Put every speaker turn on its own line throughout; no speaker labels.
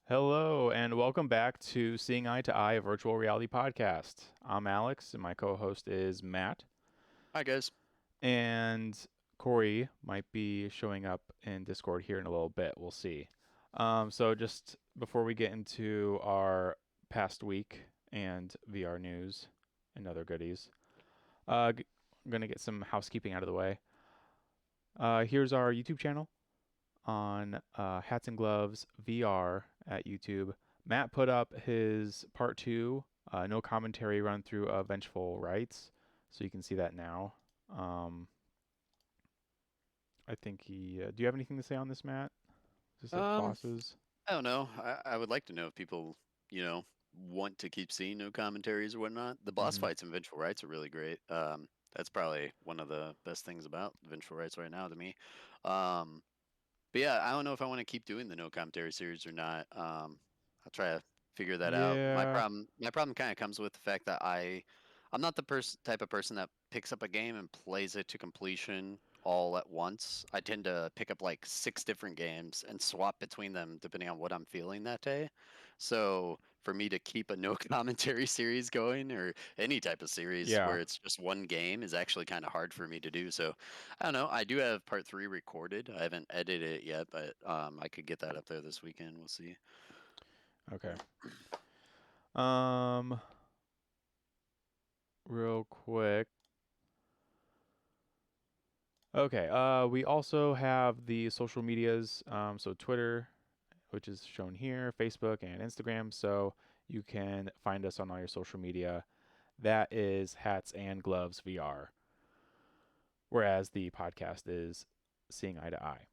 Hello, and welcome back to Seeing Eye to Eye, a virtual reality podcast. I'm Alex, and my co host is Matt.
Hi guys.
And Corey might be showing up in Discord here in a little bit. We'll see. So, just before we get into our past week and VR news and other goodies, I'm going to get some housekeeping out of the way. Here's our YouTube channel on Hats and Gloves VR at YouTube. Matt put up his part two, no commentary run through of Vengeful Rights, so you can see that now. Um, I think he. Do you have anything to say on this, Matt? Is this like
Um,
bosses?
I don't know. I would like to know if people, want to keep seeing no commentaries or whatnot. The boss
Mm-hmm.
fights in Vengeful Rights are really great. That's probably one of the best things about Vengeful Rights right now to me. Um, but yeah, I don't know if I want to keep doing the no commentary series or not. I'll try to figure that out.
Yeah.
My problem kind of comes with the fact that I'm not the type of person that picks up a game and plays it to completion all at once. I tend to pick up like six different games and swap between them depending on what I'm feeling that day. So for me to keep a no commentary series going or any type of series
Yeah.
where it's just one game is actually kind of hard for me to do. So I don't know. I do have part three recorded. I haven't edited it yet, but I could get that up there this weekend. We'll see.
Okay. Um, real quick. Okay. We also have the social medias. So Twitter, which is shown here, Facebook and Instagram. So you can find us on all your social media. That is Hats and Gloves VR, whereas the podcast is Seeing Eye to Eye.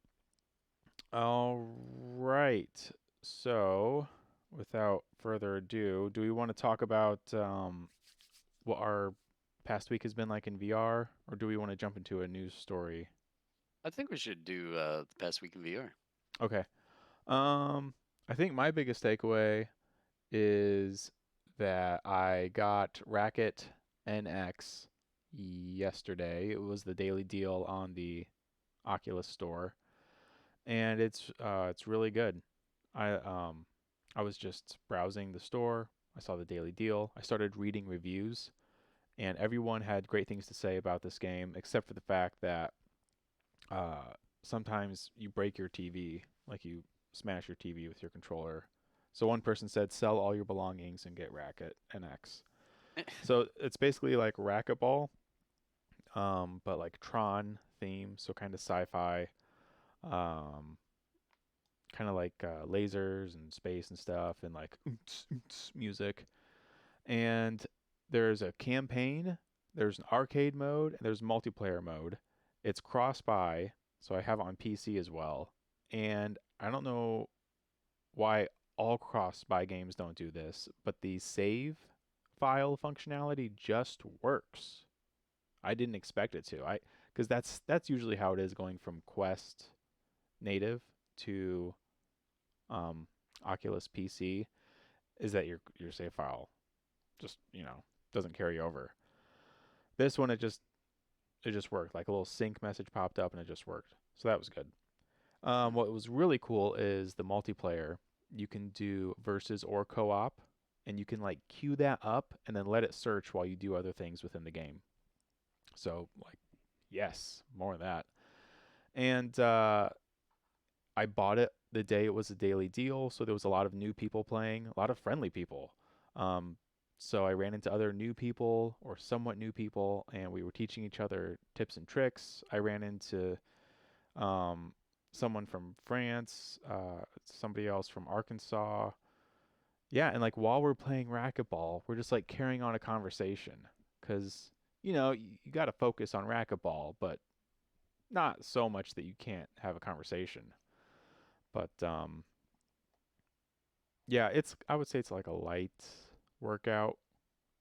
All right. So, without further ado, do we want to talk about what our past week has been like in VR, or do we want to jump into a news story?
I think we should do the past week in VR.
Okay. Um, I think my biggest takeaway is that I got Racket NX yesterday. It was the daily deal on the Oculus store, and it's really good. I was just browsing the store. I saw the daily deal. I started reading reviews, and everyone had great things to say about this game, except for the fact that uh, sometimes you break your TV, like you smash your TV with your controller. So one person said, "Sell all your belongings and get Racket NX." So it's basically like racquetball, but like Tron theme, so kind of sci-fi, um, kind of like lasers and space and stuff, and like music. And there's a campaign, there's an arcade mode, and there's multiplayer mode. It's cross-buy, so I have it on PC as well. And I don't know why all cross-buy games don't do this, but the save file functionality just works. I didn't expect it to. I because that's usually how it is going from Quest native to um, Oculus PC is that your save file just doesn't carry over. This one it just worked. Like a little sync message popped up and it just worked. So that was good. What was really cool is the multiplayer. You can do versus or co-op, and you can like queue that up and then let it search while you do other things within the game. So like, yes, more of that. And I bought it the day it was a daily deal, so there was a lot of new people playing, a lot of friendly people. Um, so I ran into other new people or somewhat new people, and we were teaching each other tips and tricks. I ran into um, someone from France, somebody else from Arkansas. Yeah, and like while we're playing racquetball, we're just like carrying on a conversation because you got to focus on racquetball, but not so much that you can't have a conversation. But yeah, it's I would say it's like a light workout.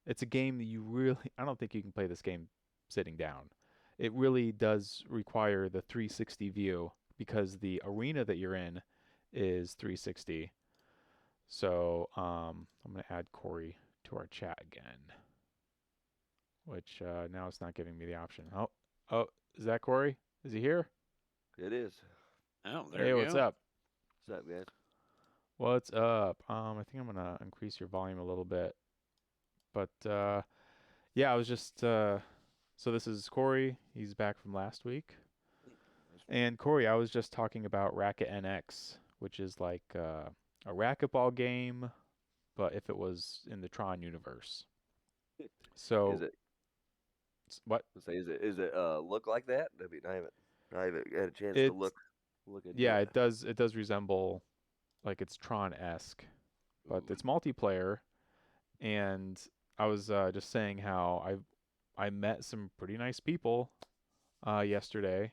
It's a game that you really I don't think you can play this game sitting down. It really does require the 360 view because the arena that you're in is 360. So I'm gonna add Corey to our chat again, which now it's not giving me the option. Oh, is that Corey? Is he here?
It is.
Oh, there
Hey,
we
what's
go.
up?
What's up, guys?
What's up? I think I'm gonna increase your volume a little bit, but yeah, I was just so this is Corey. He's back from last week, and Corey, I was just talking about Racket NX, which is like a racquetball game, but if it was in the Tron universe.
Is
So
it?
what?
Let's say, is it look like that? I mean, I haven't had a chance to
It's
look into
yeah,
it.
it does resemble like it's Tron-esque, but
Ooh,
it's multiplayer, and I was just saying how I met some pretty nice people yesterday,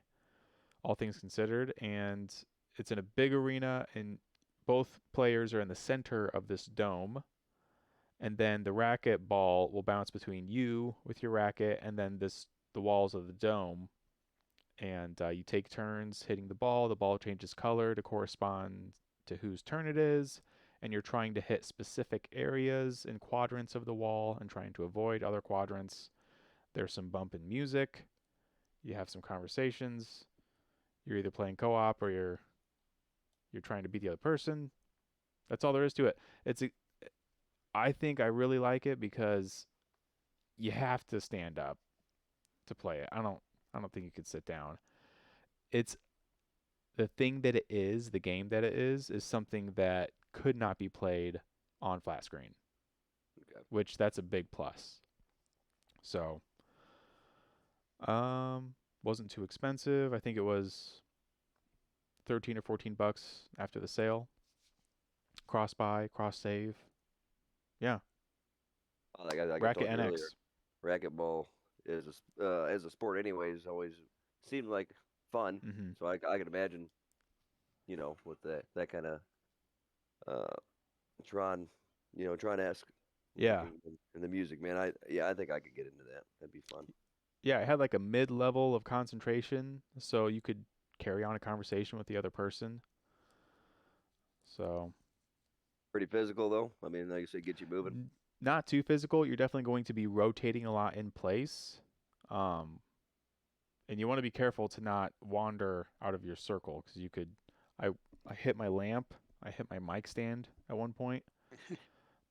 all things considered, and it's in a big arena, and both players are in the center of this dome, and then the racket ball will bounce between you with your racket, and then the walls of the dome, and you take turns hitting the ball. The ball changes color to correspond to whose turn it is, and you're trying to hit specific areas and quadrants of the wall and trying to avoid other quadrants. There's some bumping music. You have some conversations. You're either playing co-op or you're trying to beat the other person. That's all there is to it. I think I really like it because you have to stand up to play it. I don't think you could sit down. It's the thing that it is, the game that it is something that could not be played on flat screen,
okay.
which that's a big plus. So, wasn't too expensive. I think it was 13 or 14 bucks after the sale. Cross buy, cross save. Yeah,
Like I
Racket
told you earlier,
NX.
racquetball as a sport, anyways, always seemed like fun.
Mhm.
So I could imagine, with that kind of uh Tron, Tron-esque
Yeah.
looking and the music, man. I think I could get into that. That'd be fun.
Yeah, it had like a mid-level of concentration so you could carry on a conversation with the other person. So,
Pretty physical though. I mean, like you said, get you moving.
not too physical. You're definitely going to be rotating a lot in place. Um, and you want to be careful to not wander out of your circle because you could. I I hit my lamp. I hit my mic stand at one point.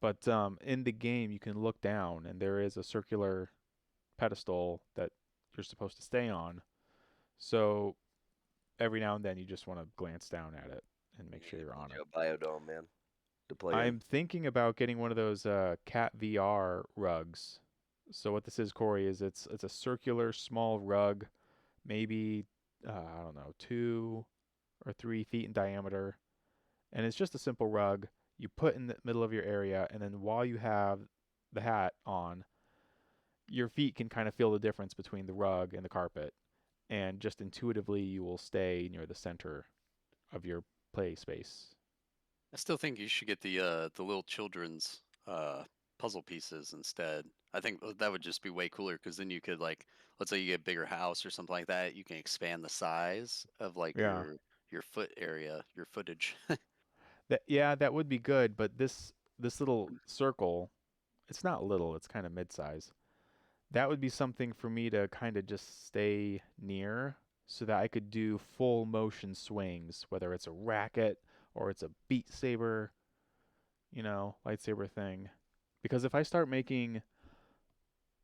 But in the game, you can look down, and there is a circular pedestal that you're supposed to stay on. So every now and then, you just want to glance down at it and make
You
sure
need to
you're
build
on it.
you a biodome, man, to play in.
I'm thinking about getting one of those cat VR rugs. So what this is, Corey, is it's a circular small rug, maybe I don't know, 2 or 3 feet in diameter, and it's just a simple rug you put in the middle of your area, and then while you have the hat on, your feet can kind of feel the difference between the rug and the carpet, and just intuitively you will stay near the center of your play space.
I still think you should get the little children's puzzle pieces instead. I think that would just be way cooler because then you could like, let's say you get a bigger house or something like that, you can expand the size of like
Yeah.
your foot area, your footage.
That would be good, but this little circle, it's not little, it's kind of mid-size. That would be something for me to kind of just stay near so that I could do full motion swings, whether it's a racket or it's a beat saber, lightsaber thing. Because if I start making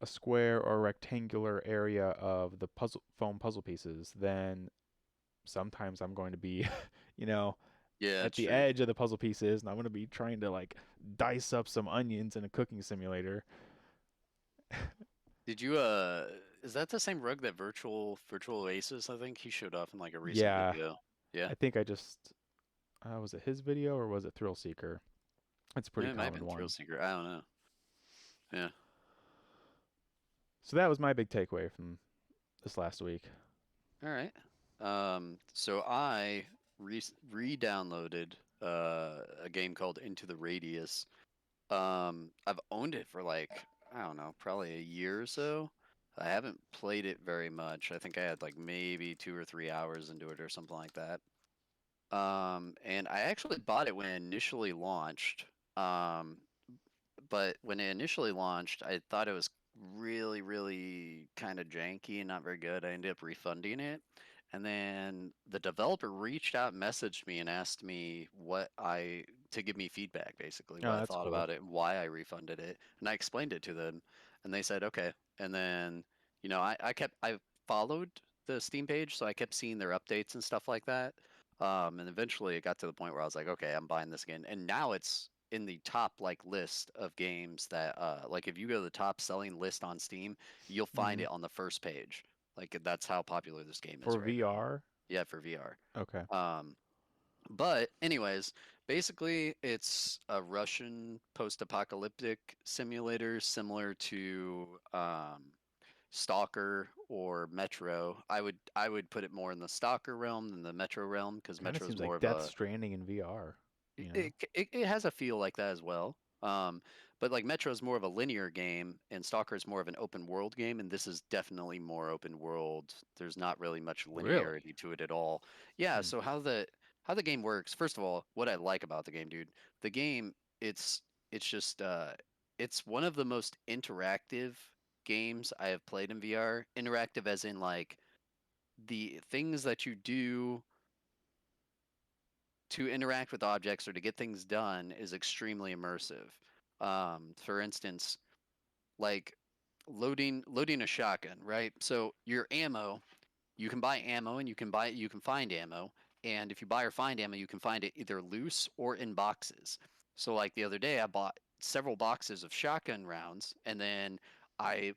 a square or rectangular area of the puzzle foam puzzle pieces, then sometimes I'm going to be, you know,
Yeah,
at
it's
the
true.
edge of the puzzle pieces, and I'm going to be trying to like dice up some onions in a cooking simulator.
Did you is that the same rug that Virtual Oasis, I think he showed off in like a recent
Yeah,
video. Yeah.
I think I just was it his video or was it Thrill Seeker? It's a pretty
Yeah, it might have
common
been Thrill
one.
Seeker. I don't know. Yeah.
So that was my big takeaway from this last week.
All right. So I re-downloaded a game called Into the Radius. I've owned it for like, I don't know, probably a year or so. I haven't played it very much. I think I had like maybe 2 or 3 hours into it or something like that. And I actually bought it when it initially launched. Um, but when it initially launched, I thought it was really, really kind of janky and not very good. I ended up refunding it. And then the developer reached out, messaged me, and asked me what I to give me feedback, basically,
Oh,
what I
that's
thought
cool.
about it and why I refunded it. And I explained it to them, and they said okay. And then, I followed the Steam page, so I kept seeing their updates and stuff like that. And eventually it got to the point where I was like, okay, I'm buying this again. And now it's in the top list of games that like if you go to the top selling list on Steam, you'll find
Hmm.
it on the first page. Like that's how popular this game is
For
right now.
VR?
Yeah, for VR.
Okay.
But anyways, basically it's a Russian post-apocalyptic simulator similar to Stalker or Metro. I would put it more in the Stalker realm than the Metro realm because
Kind of
Metro is
seems
more
like
of
Death
a
Stranding in VR,
it,
you know?
it it has a feel like that as well. But like Metro is more of a linear game, and Stalker is more of an open world game, and this is definitely more open world. There's not really much
Really?
linearity to it at all. Yeah.
Hmm.
So how the game works? First of all, what I like about the game, dude, the game it's just it's one of the most interactive games I have played in VR. Interactive as in like the things that you do to interact with objects or to get things done is extremely immersive. For instance, like loading a shotgun, right? So your ammo, you can buy ammo and you can find ammo, and if you buy or find ammo, you can find it either loose or in boxes. So like the other day, I bought several boxes of shotgun rounds, and then I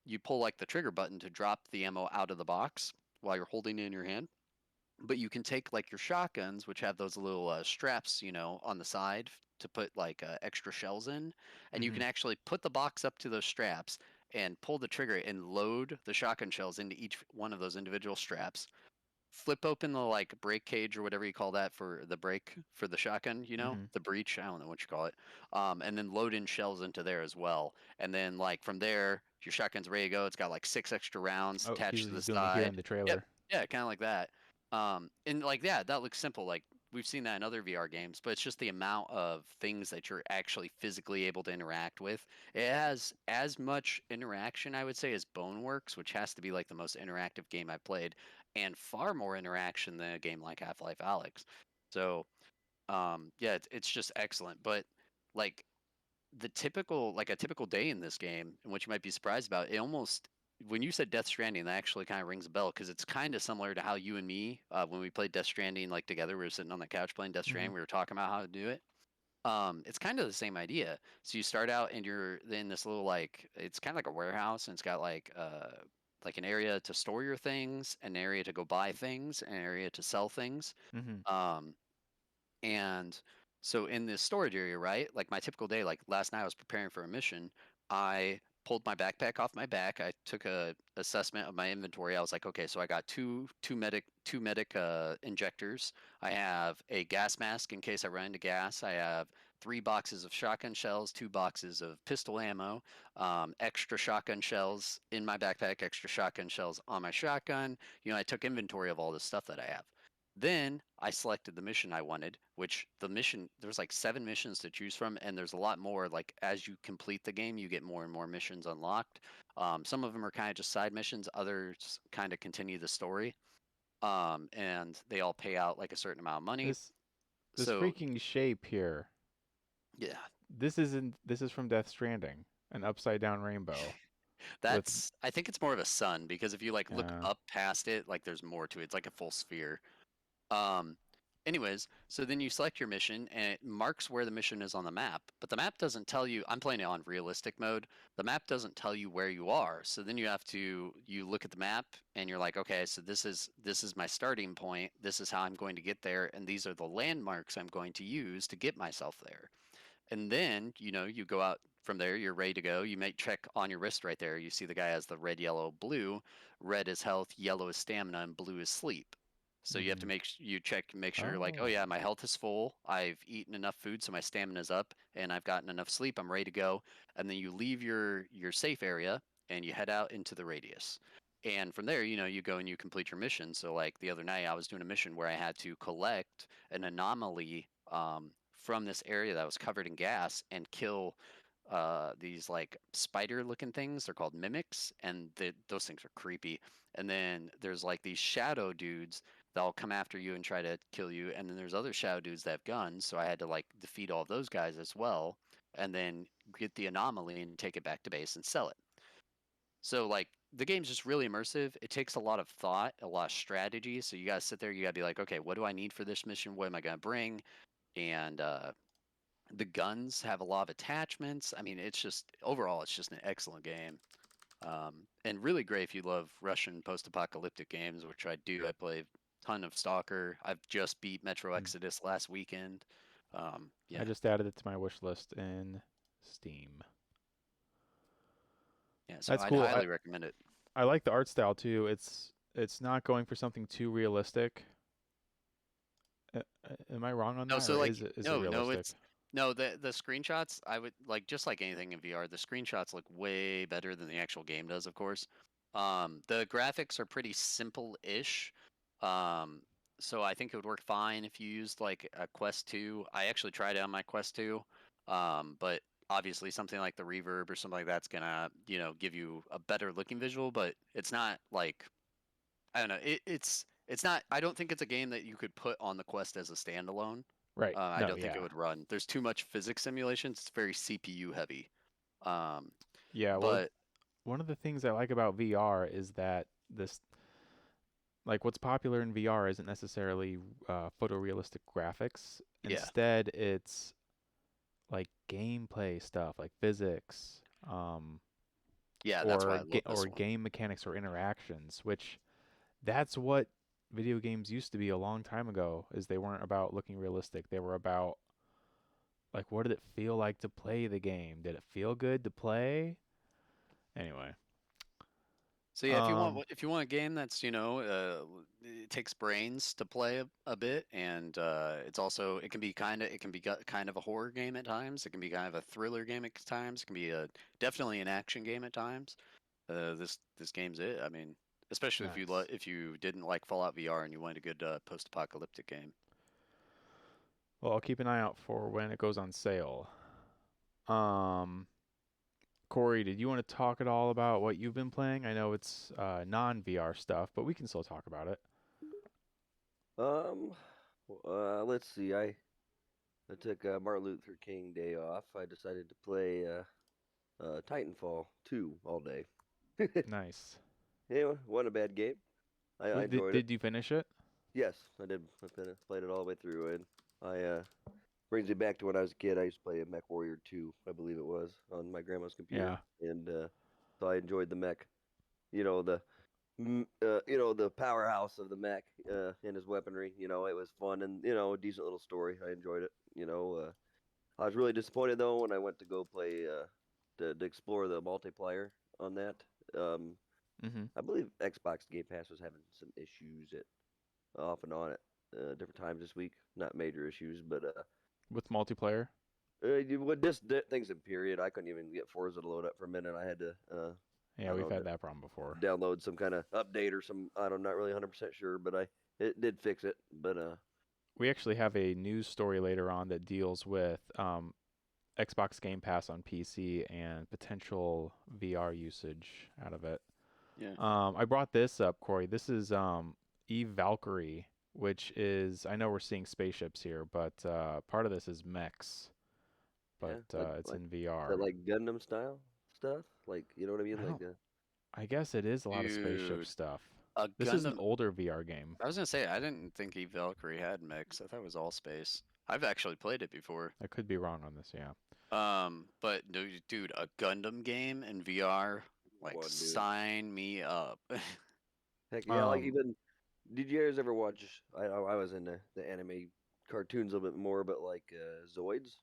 you pull like the trigger button to drop the ammo out of the box while you're holding it in your hand, but you can take like your shotguns, which have those little straps, on the side to put like extra shells in, and you
Hmm.
can actually put the box up to those straps and pull the trigger and load the shotgun shells into each one of those individual straps. Flip open the like brake cage or whatever you call that for the brake for the shotgun,
Hmm.
the breech. I don't know what you call it. And then load in shells into there as well. And then like from there, your shotgun's ready to go. It's got like 6 extra rounds
Oh,
attached to the
he's doing it here in
side.
the
Yep.
trailer.
Yeah, kind of like that. And like that looks simple. Like we've seen that in other VR games, but it's just the amount of things that you're actually physically able to interact with. It has as much interaction, I would say, as Boneworks, which has to be like the most interactive game I've played, and far more interaction than a game like Half-Life Alyx. So, yeah, it's just excellent. But like a typical day in this game, and what you might be surprised about, it almost when you said Death Stranding, that actually kind of rings a bell because it's kind of similar to how you and me, when we played Death Stranding like together, we were sitting on the couch playing Death
Hmm.
Stranding, we were talking about how to do it. It's kind of the same idea. So you start out and you're in this little like it's kind of like a warehouse, and it's got like an area to store your things, an area to go buy things, an area to sell things.
Hmm.
Um, and so in this storage area, right? Like my typical day, like last night I was preparing for a mission. I pulled my backpack off my back. I took a assessment of my inventory. I was like, okay, so I got two medic injectors. I have a gas mask in case I run into gas. I have 3 boxes of shotgun shells, 2 boxes of pistol ammo, extra shotgun shells in my backpack, extra shotgun shells on my shotgun. I took inventory of all the stuff that I have. Then I selected the mission I wanted, which there's like 7 missions to choose from, and there's a lot more. Like as you complete the game, you get more and more missions unlocked. Some of them are kind of just side missions, others kind of continue the story. And they all pay out like a certain amount of money.
This this
So
freaking shape here.
yeah,
This is from Death Stranding, an upside down rainbow with
I think it's more of a sun because if you like look
uh
up past it, like there's more to it. It's like a full sphere. Um, anyways, so then you select your mission and it marks where the mission is on the map, but the map doesn't tell you. I'm playing it on realistic mode. The map doesn't tell you where you are. So then you look at the map and you're like, okay, so this is my starting point. This is how I'm going to get there, and these are the landmarks I'm going to use to get myself there. And then, you go out from there, you're ready to go. You might check on your wrist right there. You see the guy has the red, yellow, blue. Red is health, yellow is stamina, and blue is sleep. So you have to
mhm.
make sure you're like, oh
Oh.
yeah, my health is full. I've eaten enough food, so my stamina's up, and I've gotten enough sleep. I'm ready to go. And then you leave your safe area and you head out into the radius. And from there, you go and you complete your mission. So like the other night, I was doing a mission where I had to collect an anomaly from this area that was covered in gas and kill these like spider looking things. They're called mimics, and those things are creepy. And then there's like these shadow dudes they'll come after you and try to kill you. And then there's other shadow dudes that have guns, so I had to like defeat all of those guys as well, and then get the anomaly and take it back to base and sell it. So like the game's just really immersive. It takes a lot of thought, a lot of strategy. So you gotta sit there, you gotta be like, okay, what do I need for this mission? What am I gonna bring? And the guns have a lot of attachments. I mean, it's just overall, it's just an excellent game. And really great if you love Russian post-apocalyptic games, which I do. I play a ton of Stalker. I've just beat Metro Exodus last weekend.
I
Yeah,
just added it to my wish list in Steam.
yeah. So
That's
I'd
cool.
highly recommend it.
I like the art style too. It's not going for something too realistic. Am I wrong on
No,
that,
so
or
like
is it
no,
realistic?
it's no the screenshots. I would like just like anything in VR, the screenshots look way better than the actual game does, of course. The graphics are pretty simple-ish. Um, so I think it would work fine if you used like a Quest 2. I actually tried it on my Quest 2. But obviously something like the reverb or something like that's gonna, give you a better looking visual, but it's not like I don't know. It's not. I don't think it's a game that you could put on the Quest as a standalone.
Right.
I
No,
don't think it
yeah.
would run. There's too much physics simulations. It's very CPU heavy. Um,
Yeah, well,
but
one of the things I like about VR is that this, like, what's popular in VR isn't necessarily photorealistic graphics.
yeah,
Instead, it's like gameplay stuff, like physics,
yeah, that's why I love this
or
one.
game mechanics or interactions, which that's what video games used to be a long time ago. Is they weren't about looking realistic. They were about like, what did it feel like to play the game? Did it feel good to play? Anyway,
So yeah,
um,
if you want a game that's it takes brains to play a bit, and it's also it can be kind of a horror game at times. It can be kind of a thriller game at times. It can be definitely an action game at times. This game's it. I mean, especially
nice.
if you didn't like Fallout VR and you wanted a good post-apocalyptic game.
Well, I'll keep an eye out for when it goes on sale. Um, Corey, did you want to talk at all about what you've been playing? I know it's non-VR stuff, but we can still talk about it.
Um, let's see. I took Martin Luther King Day off. I decided to play Titanfall 2 all day.
Nice.
Anyway, wasn't a bad game. I
Well,
enjoyed it.
did you finish it?
Yes, I did. Played it all the way through, and I brings me back to when I was a kid. I used to play Mech Warrior 2, I believe it was, on my grandma's computer,
Yeah.
and so I enjoyed the mech. You know the powerhouse of the mech and his weaponry. It was fun and a decent little story. I enjoyed it. I was really disappointed though when I went to go play to explore the multiplayer on that. Um,
Mm-hmm.
I believe Xbox Game Pass was having some issues off and on at different times this week. Not major issues, but
With multiplayer?
with this things in period, I couldn't even get Forza to load up for a minute. I had to I
Yeah,
don't
we've
know
had that problem before.
download some kind of update or some. I'm not really 100% sure, but it did fix it. But
We actually have a news story later on that deals with Xbox Game Pass on PC and potential VR usage out of it.
Yeah.
I brought this up, Corey. This is Eve Valkyrie, which is, I know we're seeing spaceships here, but part of this is mechs, but
yeah, like
it's
like
in
is that
VR.
like Gundam style stuff? Like you know what I mean?
I
Like
don't. I guess it is a lot of spaceship
Dude,
stuff.
a
This is an
Gundam.
older VR game.
I was gonna say I didn't think Eve Valkyrie had mix. I thought it was all space. I've actually played it before.
I could be wrong on this. Yeah.
But no, dude, a Gundam game in VR, like
one dude.
sign me up.
Heck yeah! Like
Um.
even did you guys ever watch? I was in the anime cartoons a little bit more, but like Zoids.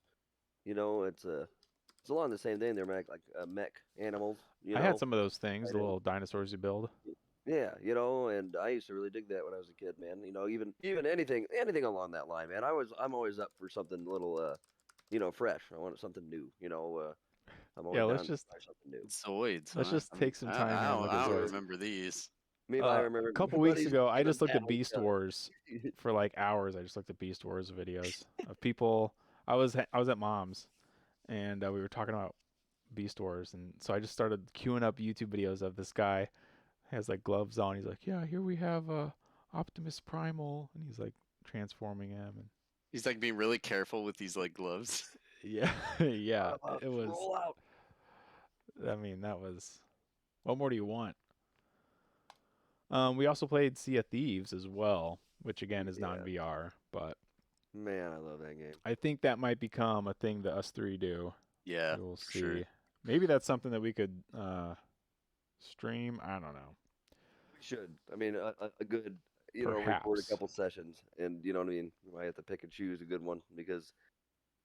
It's along the same thing. They're like mech animals.
I had some of those things, the
Fighting.
little dinosaurs you build.
Yeah, and I used to really dig that when I was a kid, man. Even anything along that line, man. I'm always up for something a little fresh. I want something new. I'm
Yeah.
always down to try something new.
Zoids,
Let's
huh?
just take some time here and look at
I don't
Zoids.
remember these.
Me, I
A
remember my
couple weeks
buddies
ago, I
even
just looked
had
at Beast Wars for like hours. I just looked at Beast Wars videos of people. I was at mom's and we were talking about Beast Wars, and so I just started queuing up YouTube videos of this guy. He has like gloves on. He's like, "Yeah, here we have Optimus Primal, and he's like transforming him, and
He's like being really careful with these like gloves.
yeah, yeah,
Autobots,
it was.
roll out.
I mean, that was. What more do you want? We also played Sea of Thieves as well, which again is not in
Yeah.
VR, but
Man, I love that game.
I think that might become a thing that us three do.
Yeah,
We'll
for sure.
see. Maybe that's something that we could stream. I don't know.
We should. I mean, a good, record a
Perhaps.
couple sessions, and you know what I mean. You might have to pick and choose a good one because,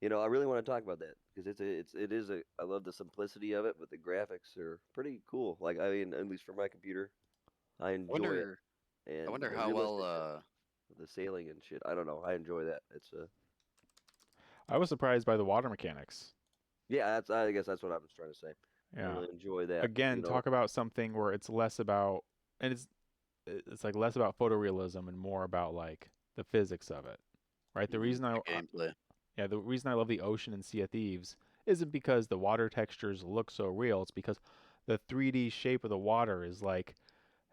I really want to talk about that because it is a. I love the simplicity of it, but the graphics are pretty cool. Like, I mean, at least for my computer, I
I
enjoy it,
wonder. I
and
wonder
the
how well.
realistic the sailing and shit. I don't know. I enjoy that. It's a
I was surprised by the water mechanics.
yeah. I guess that's what I was trying to say. I
Yeah.
really enjoy that.
Again, talk about something where it's less about, and it's like less about photorealism and more about like the physics of it, right? The reason
the gameplay.
yeah, the reason I love the ocean in Sea of Thieves isn't because the water textures look so real. It's because the 3D shape of the water is like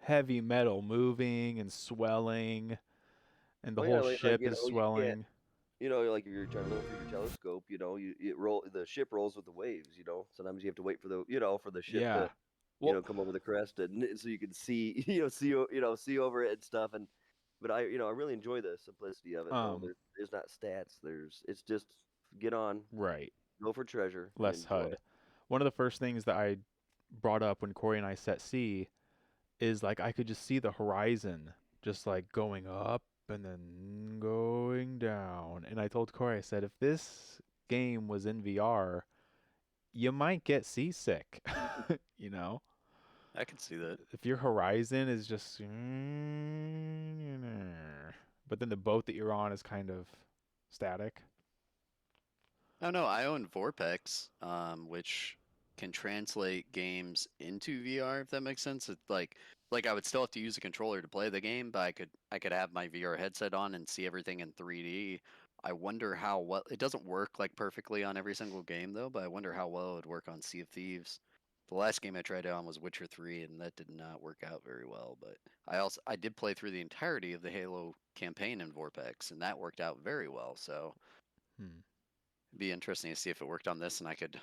heavy metal moving and swelling, and the
Oh yeah,
whole
like
ship is
you can't.
swelling.
Like if you're trying to look through your telescope, the ship rolls with the waves. Sometimes you have to wait for the ship
Yeah.
to
Well,
come over the crest so you can see see over it and stuff. And but I really enjoy the simplicity of it though.
um,
There's not stats. It's just get on,
right.
go for treasure, and
Less
enjoy
HUD.
it.
One of the first things that I brought up when Corey and I set C is like I could just see the horizon just like going up and then going down. And I told Corey, I said, if this game was in VR, you might get seasick. you know?
I can see that.
If your horizon is just but then the boat that you're on is kind of static.
Oh no, I own Vorpex, which can translate games into VR, if that makes sense. It's like I would still have to use a controller to play the game, but I could have my VR headset on and see everything in 3D. I wonder how well it doesn't work like perfectly on every single game though, but I wonder how well it would work on Sea of Thieves. The last game I tried it on was Witcher 3, and that did not work out very well. But I did play through the entirety of the Halo campaign in Vorpex, and that worked out very well. So
Hmm.
be interesting to see if it worked on this, and I could,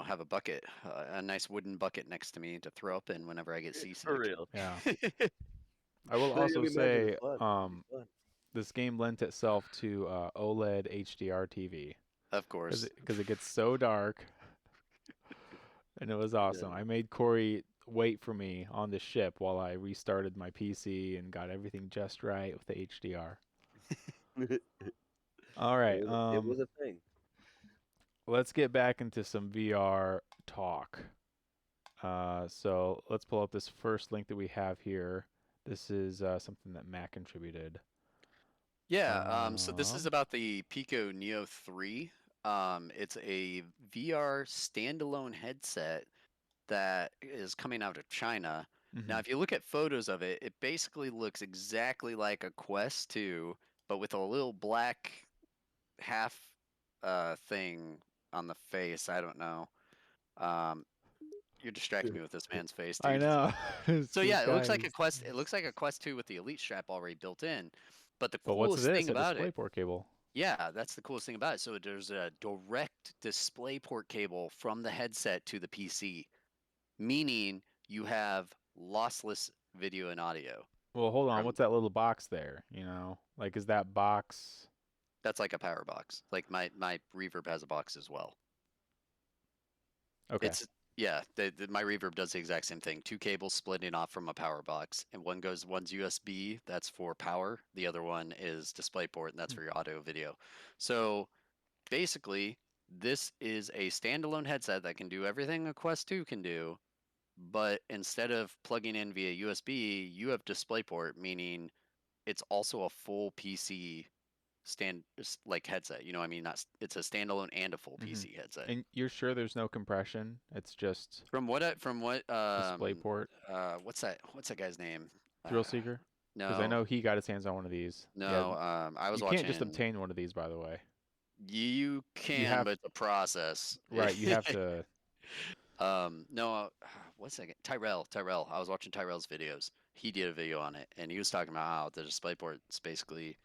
have a bucket, a nice wooden bucket next to me to throw up in whenever I get
For
seasick.
real.
Yeah. I will
I
also
imagine it's
say
fun. It'd be fun.
this game lent itself to OLED HDR TV
Of course.
because it gets so dark, and it was awesome.
Yeah.
I made Corey wait for me on the ship while I restarted my PC and got everything just right with the HDR. All right,
It was a thing.
let's get back into some VR talk. So let's pull up this first link that we have here. This is something that Matt contributed.
Yeah, so this is about the Pico Neo 3. It's a VR standalone headset that is coming out of China. Now, if you look at photos of it, it basically looks exactly like a Quest 2, but with a little black half thing on the face. I don't know. Um, you're distracting me with this man's face,
I
dude.
know.
So
This
yeah, it looks
guy
like a
is-
Quest. It looks like a Quest 2 with the Elite strap already built in. But the
But what's
coolest
this?
thing
A
about it,
DisplayPort cable.
yeah, that's the coolest thing about it. So there's a direct DisplayPort cable from the headset to the PC, meaning you have lossless video and audio.
Well, hold on.
From
What's that little box there? Like is that box?
That's like a power box. Like my Reverb has a box as well.
Okay.
It's yeah, my Reverb does the exact same thing. Two cables splitting off from a power box, and one's USB, that's for power. The other one is DisplayPort, and that's for your audio video. So basically, this is a standalone headset that can do everything a Quest 2 can do, but instead of plugging in via USB, you have DisplayPort, meaning it's also a full PC headset. You know what I mean? It's a standalone and a full PC headset.
And you're sure there's no compression? It's just
From what
DisplayPort.
what's that guy's name?
Thrill Seeker? Because I
No.
know he got his hands on one of these.
No, I was
You
watching.
can't just obtain one of these, by the way.
You can,
have-
but it's a process.
Right, you have to.
No, what's that? Tyrell. I was watching Tyrell's videos. he did a video on it, and he was talking about how the DisplayPort is basically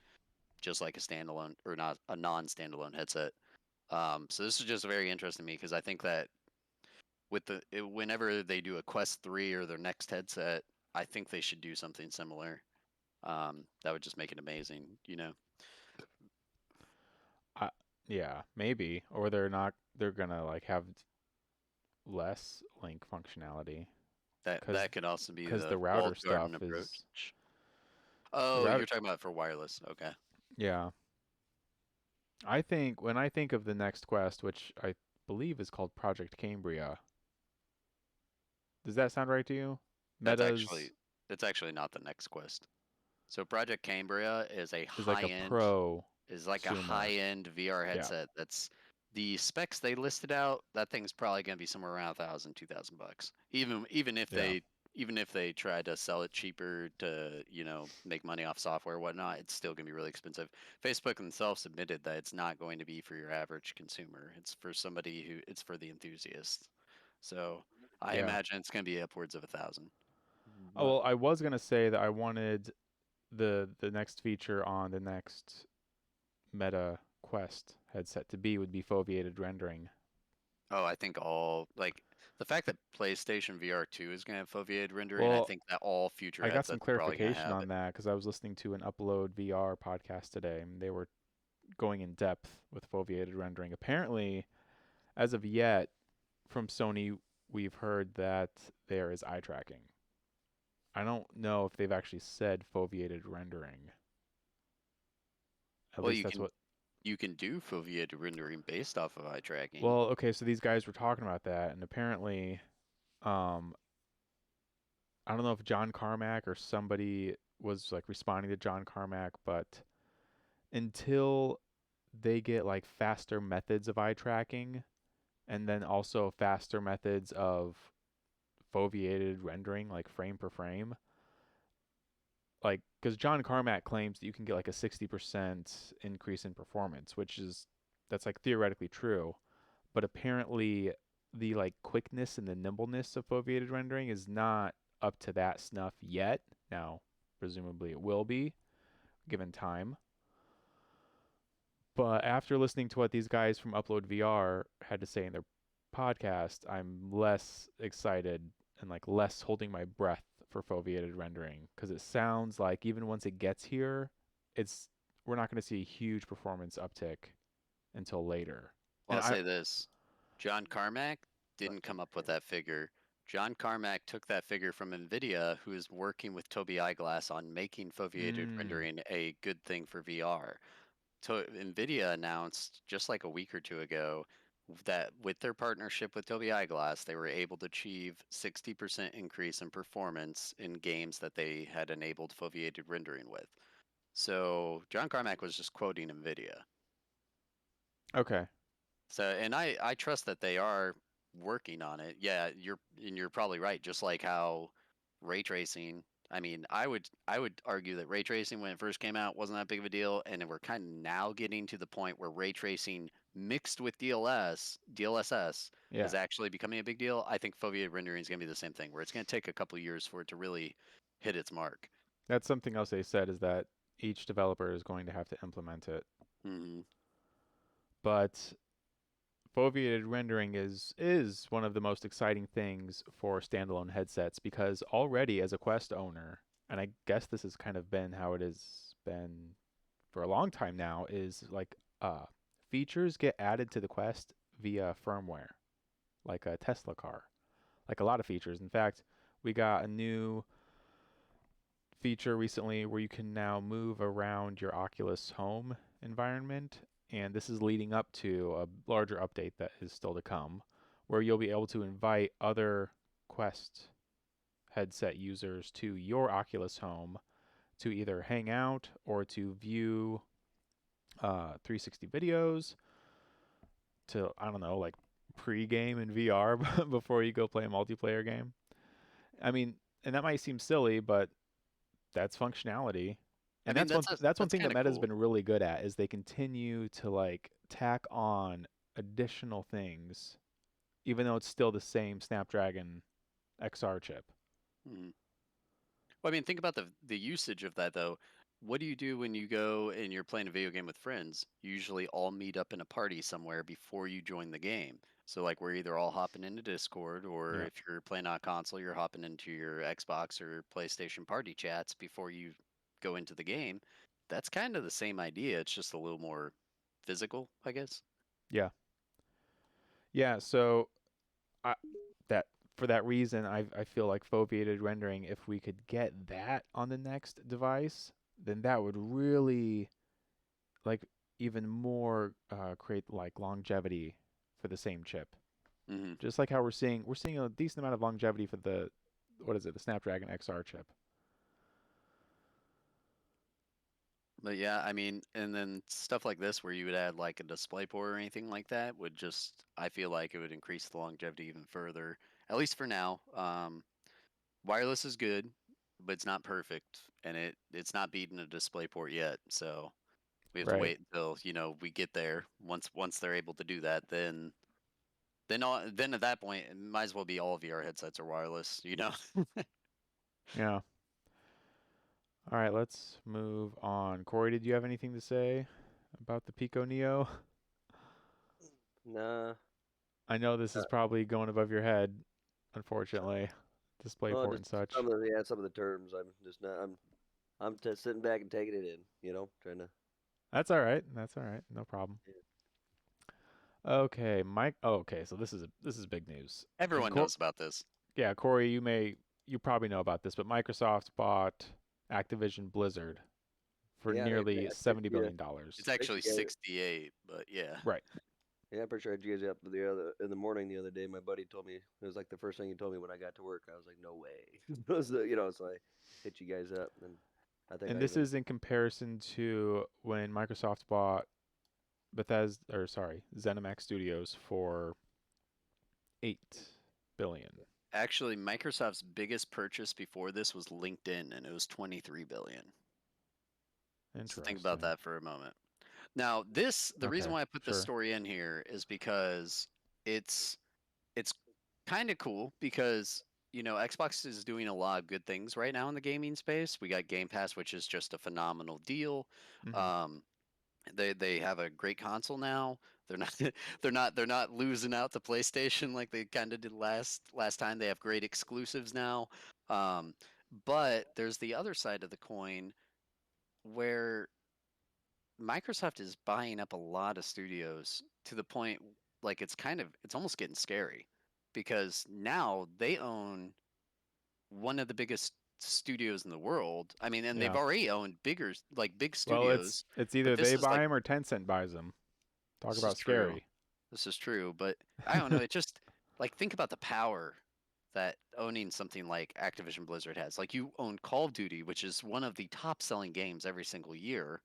just like a standalone or not a non-standalone headset. So this is just very interesting to me because I think that whenever they do a Quest 3 or their next headset, I think they should do something similar. That would just make it amazing, you know.
Yeah, maybe, or they're gonna like have less link functionality because
That could also be
because the
the
router
walled garden
stuff is
approach.
the
Oh,
router.
you're talking about for wireless. Okay.
Yeah, I think when I think of the next Quest, which I believe is called Project Cambria, does that sound right to you?
That's actually
Meta's
that's actually not the next Quest. So Project Cambria is a
is like a
high-end
prosumer.
VR
Yeah.
headset. That's the specs they listed out. That thing's probably gonna be somewhere around 1,000, 2,000 bucks.
Yeah.
Even if they try to sell it cheaper to make money off software or whatnot, it's still gonna be really expensive. Facebook themselves admitted that it's not going to be for your average consumer. It's for the enthusiasts. So I
Yeah.
imagine it's gonna be upwards of 1,000.
Oh,
But
well, I was gonna say that I wanted the next feature on the next Meta Quest headset to be would be foveated rendering.
Oh, I think all like the fact that PlayStation VR 2 is gonna have foveated rendering, I
Well,
think that all future
I got some
headsets are probably gonna
clarification
have
on
it.
that because I was listening to an Upload VR podcast today, and they were going in depth with foveated rendering. Apparently, as of yet, from Sony, we've heard that there is eye tracking. I don't know if they've actually said foveated rendering. At
Well,
least that's what.
you can do foveated rendering based off of eye tracking.
Well, okay, so these guys were talking about that, and apparently, um, I don't know if John Carmack or somebody was like responding to John Carmack, but until they get like faster methods of eye tracking and then also faster methods of foveated rendering, like frame per frame, like because John Carmack claims that you can get like a 60% increase in performance, which is that's like theoretically true, but apparently the like quickness and the nimbleness of foveated rendering is not up to that snuff yet. Now, presumably it will be given time. But after listening to what these guys from Upload VR had to say in their podcast, I'm less excited and like less holding my breath for foveated rendering because it sounds like even once it gets here, it's we're not going to see a huge performance uptick until later.
Well,
And
I'll
I
say this. John Carmack didn't come up with that figure. John Carmack took that figure from NVIDIA, who is working with Tobii Eyeglass on making foveated
mm,
rendering a good thing for VR. NVIDIA announced just like a week or two ago that with their partnership with Tobii Eyeglass, they were able to achieve 60% increase in performance in games that they had enabled foveated rendering with. So John Carmack was just quoting NVIDIA.
okay.
So, and I trust that they are working on it. Yeah, you're probably right. Just like how ray tracing. I mean, I would argue that ray tracing when it first came out wasn't that big of a deal, and we're kind of now getting to the point where ray tracing mixed with DLSS
Yeah.
is actually becoming a big deal. I think foveated rendering is going to be the same thing, where it's going to take a couple years for it to really hit its mark.
That's something else they said is that each developer is going to have to implement it.
Hmm.
But foveated rendering is one of the most exciting things for standalone headsets because already as a Quest owner, and I guess this has kind of been how it has been for a long time now, is like features get added to the Quest via firmware, like a Tesla car, like a lot of features. In fact, we got a new feature recently where you can now move around your Oculus home environment, and this is leading up to a larger update that is still to come, where you'll be able to invite other Quest headset users to your Oculus home to either hang out or to view 360 videos, to, I don't know, like pre-game in VR before you go play a multiplayer game. I mean, and that might seem silly, but that's functionality.
I
And
mean,
that's one
that's
thing that
kind of
Meta's
cool.
been really good at is they continue to like tack on additional things, even though it's still the same Snapdragon XR chip.
Hmm. Well, I mean, think about the usage of that though. What do you do when you go and you're playing a video game with friends? You usually all meet up in a party somewhere before you join the game. So like we're either all hopping into Discord, or
Yeah.
if you're playing on a console, you're hopping into your Xbox or PlayStation party chats before you go into the game. That's kind of the same idea. It's just a little more physical, I guess.
Yeah. Yeah. So I that for that reason, I feel like foveated rendering. If we could get that on the next device, then that would really like even more create like longevity for the same chip.
Hmm.
Just like how we're seeing a decent amount of longevity for the what is it, the Snapdragon XR chip.
But yeah, I mean, and then stuff like this where you would add like a display port or anything like that would just, I feel like it would increase the longevity even further, at least for now. Wireless is good, but it's not perfect, and it's not beating a display port yet. So we have to
Right.
wait until we get there. Once they're able to do that, then at that point, it might as well be all VR headsets are wireless.
Yeah. All right, let's move on. Corey, did you have anything to say about the Pico Neo?
Nah.
I know this is probably going above your head, unfortunately. Display
Well,
port
just
and such.
some of the terms. I'm just not. I'm just sitting back and taking it in. Trying to.
That's all right. That's all right. No problem. Okay, Mike. Oh, okay, so this is big news. And
Everyone knows about this.
yeah, Corey, you probably know about this, but Microsoft bought Activision Blizzard for
Yeah,
nearly
I
$70
you.
billion. dollars.
It's
I think
actually
you guys.
68, but yeah.
Right.
Yeah, I'm pretty sure I had you guys up in the morning the other day. My buddy told me it was like the first thing he told me when I got to work. I was like, no way. So I hit you guys up, and I think
And
I
this
even.
is in comparison to when Microsoft bought Bethesda, or sorry, ZeniMax Studios for 8 billion.
Actually, Microsoft's biggest purchase before this was LinkedIn, and it was 23 billion. So think about
Interesting.
that for a moment. Now, the reason
Okay,
why I put this
sure.
story in here is because it's it's kind of cool because Xbox is doing a lot of good things right now in the gaming space. We got Game Pass, which is just a phenomenal deal.
Mhm.
Um, they have a great console now. They're not they're not losing out to PlayStation like they kind of did last time. They have great exclusives now. Um, but there's the other side of the coin where Microsoft is buying up a lot of studios to the point like it's almost getting scary because now they own one of the biggest studios in the world. I mean, and they've
Yeah.
already owned big
Well, it's
studios,
it's
but
either
this
they
is
buy
like
them or Tencent buys them. Talk
this is
about
true.
scary.
This is true, but I don't know. It just like think about the power that owning something like Activision Blizzard has. Like you own Call of Duty, which is one of the top selling games every single year,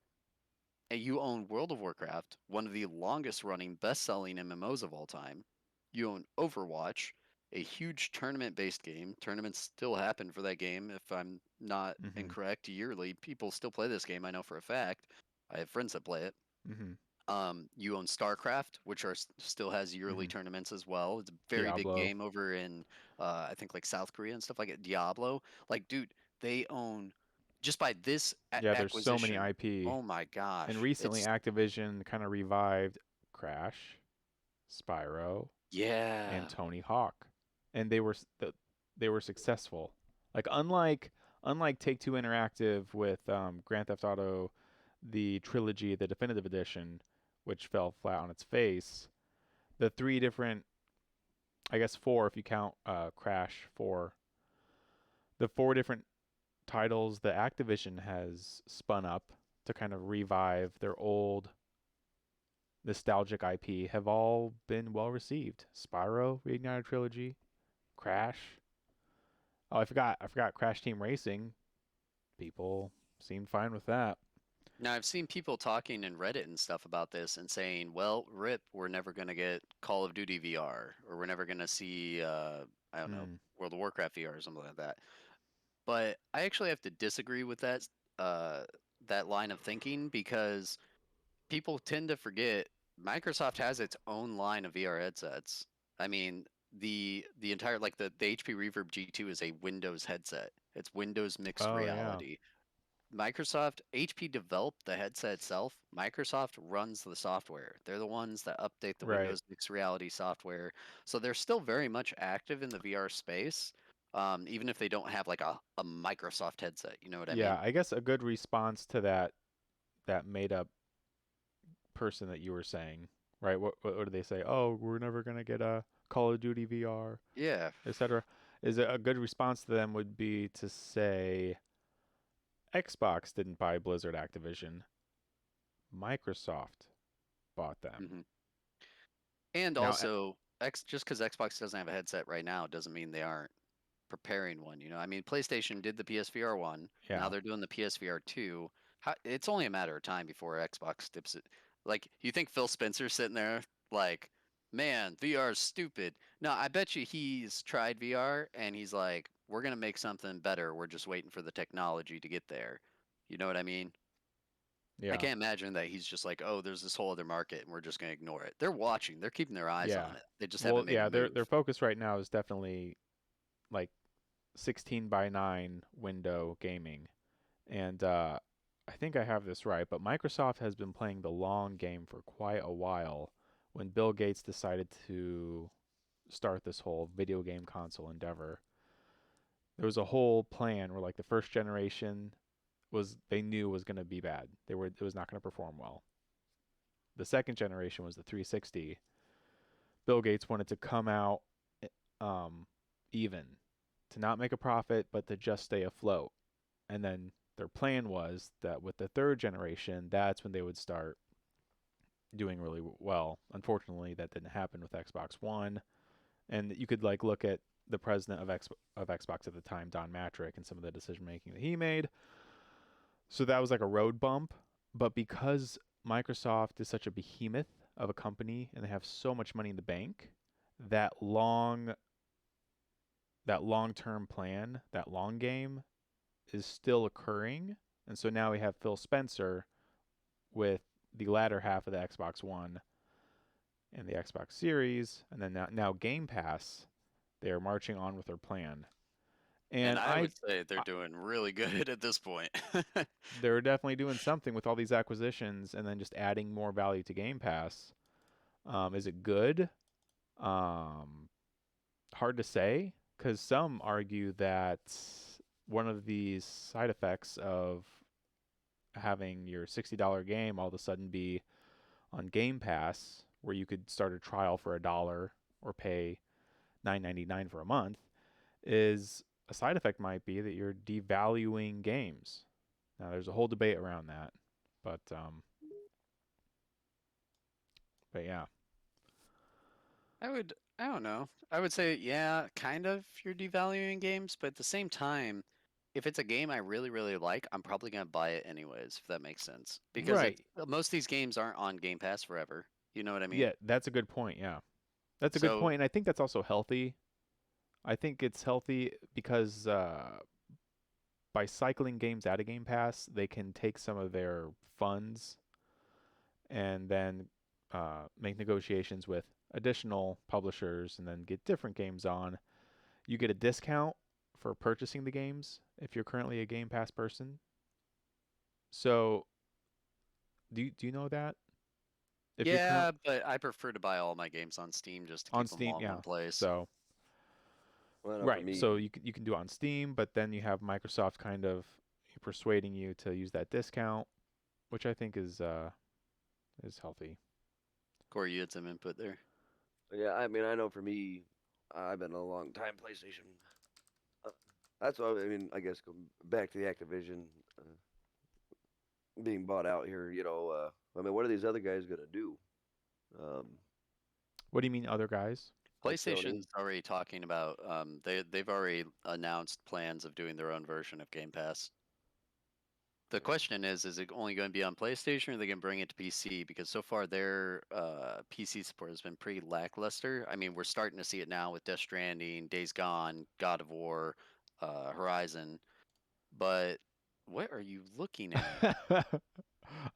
and you own World of Warcraft, one of the longest running best selling MMOs of all time. You own Overwatch, a huge tournament based game. Tournaments still happen for that game, if I'm not
Mhm.
incorrect, yearly. People still play this game, I know for a fact. I have friends that play it.
Mhm.
You own StarCraft, which still has yearly
Mhm.
tournaments as well. It's a very big
Diablo.
game over in I think like South Korea and stuff like it. Diablo, like dude, they own just by this
Yeah, there's so many
acquisition.
IP.
Oh my
And
gosh,
recently
it's
Activision kind of revived Crash, Spyro, and
yeah,
Tony Hawk. And they were successful. Like unlike Take-Two Interactive with Grand Theft Auto the trilogy, the definitive edition, which fell flat on its face, the three different, I guess four if you count Crash 4, the four different titles that Activision has spun up to kind of revive their old nostalgic IP have all been well received. Spyro Reignited Trilogy, Crash. Oh, I forgot Crash Team Racing. People seemed fine with that.
Now I've seen people talking in Reddit and stuff about this and saying, "Well, rip, we're never gonna get Call of Duty VR, or we're never gonna see I don't know
Hmm.
World of Warcraft VR or something like that." But I actually have to disagree with uh, that line of thinking because people tend to forget Microsoft has its own line of VR headsets. I mean, the entire like the HP Reverb G2 is a Windows headset. It's Windows mixed
Oh yeah.
reality. Microsoft, HP developed the headset itself. Microsoft runs the software. They're the ones that update the
Right.
Windows mixed reality software. So they're still very much active in the VR space, even if they don't have like a Microsoft headset. You know what I
Yeah,
mean?
I guess a good response to that made up person that you were saying, right? What do they say? Oh, we're never gonna get a Call of Duty VR,
Yeah.
etc. Is a good response to them would be to say Xbox didn't buy Blizzard Activision, Microsoft bought them.
hmm And
Now,
also, just because Xbox doesn't have a headset right now doesn't mean they aren't preparing one. You know, I mean, PlayStation did the PSVR one. Now
yeah,
they're doing the PSVR two. It's only a matter of time before Xbox dips it. Like, you think Phil Spencer's sitting there like, man, VR is stupid. No, I bet you he's tried VR and he's like, we're gonna make something better. We're just waiting for the technology to get there. You know what I mean? I
yeah,
can't imagine that he's just like, oh, there's this whole other market and we're just gonna ignore it. They're watching. They're keeping their eyes
yeah.
on it. They just
Well,
haven't made a
yeah,
move.
their focus right now is definitely like 16 by 9 window gaming. And I think I have this right, but Microsoft has been playing the long game for quite a while when Bill Gates decided to start this whole video game console endeavor. There was a whole plan where like the first generation was they knew was going to be bad. It was not going to perform well. The second generation was the 360. Bill Gates wanted to come out um, even, to not make a profit, but to just stay afloat. And then their plan was that with the third generation, that's when they would start doing really well. Unfortunately, that didn't happen with Xbox One. And you could like look at the president of Xbox at the time, Don Matrick, and some of the decision making that he made. So that was like a road bump. But because Microsoft is such a behemoth of a company and they have so much money in the bank, that long that long-term plan, that long game is still occurring. And so now we have Phil Spencer with the latter half of the Xbox One and the Xbox Series, and then now Game Pass. They are marching on with their plan,
And
and
I would say they're doing really good at this point.
they're definitely doing something with all these acquisitions, and then just adding more value to Game Pass. Is it good? Um, Hard to say, because some argue that one of these side effects of having your $60 game all of a sudden be on Game Pass, where you could start a trial for $1 or pay $9.99 for a month, is a side effect might be that you're devaluing games. Now, there's a whole debate around that, but yeah,
I don't know. I would say, yeah, kind of you're devaluing games, but at the same time, if it's a game I really, really like, I'm probably gonna buy it anyways, if that makes sense. Because
right,
most of these games aren't on Game Pass forever. You know what I mean?
yeah, that's a good point. Yeah, that's a good
So
point, and I think that's also healthy. I think it's healthy because by cycling games out of Game Pass, they can take some of their funds and then make negotiations with additional publishers and then get different games on. You get a discount for purchasing the games if you're currently a Game Pass person. So, do you know that? If you're current
yeah, but I prefer to buy all my games on Steam just to
on
keep them
Steam,
all in
yeah.
one place.
So,
Well, I know for
right.
me,
So you can do it on Steam, but then you have Microsoft kind of persuading you to use that discount, which I think is healthy.
Corey, you had some input there.
yeah, I mean, I know for me, I've been a long time PlayStation. Uh, That's why I mean, I guess go back to the Activision being bought out here. I mean, what are these other guys gonna do? Um,
What do you mean, other guys?
like Sony.
PlayStation's already talking about they've already announced plans of doing their own version of Game Pass. The question is it only going to be on PlayStation or are they going to bring it to PC? Because so far their PC support has been pretty lackluster. I mean, we're starting to see it now with Death Stranding, Days Gone, God of War, Horizon. But what are you looking at?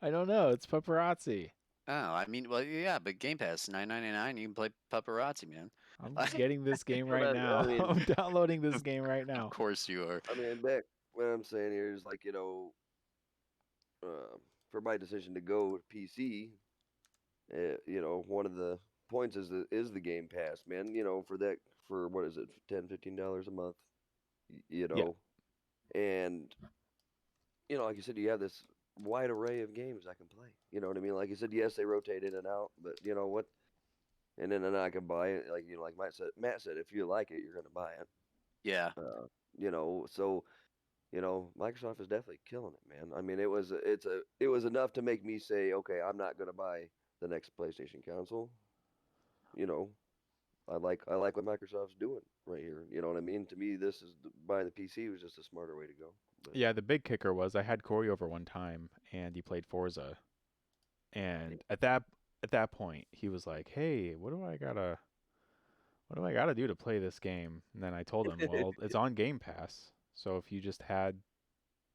I don't know. It's paparazzi.
Oh, I mean, well, yeah, but Game Pass, $9.99, you can play Paparazzi, man.
I'm getting this game
Well,
right
I
now.
mean,
I'm downloading this game right
Of
now.
course you are.
I mean, back what I'm saying here is like for my decision to go PC, one of the points is the Game Pass, man. For what is it, $10-15 a month, you
Yeah.
know, and like you said, you have this wide array of games I can play. You know what I mean? Like you said, yes, they rotate in and out, but you know what? And then I can buy it, like Matt said, if you like it, you're gonna buy it.
Yeah.
So Microsoft is definitely killing it, man. I mean, it was enough to make me say, okay, I'm not gonna buy the next PlayStation console. You know, I like what Microsoft's doing right here. You know what I mean? To me, buying the PC was just a smarter way to go. But
Yeah, the big kicker was I had Corey over one time and he played Forza.
yeah,
And at that point, he was like, "Hey, what do I gotta do to play this game?" And then I told him, "Well, it's on Game Pass. So if you just had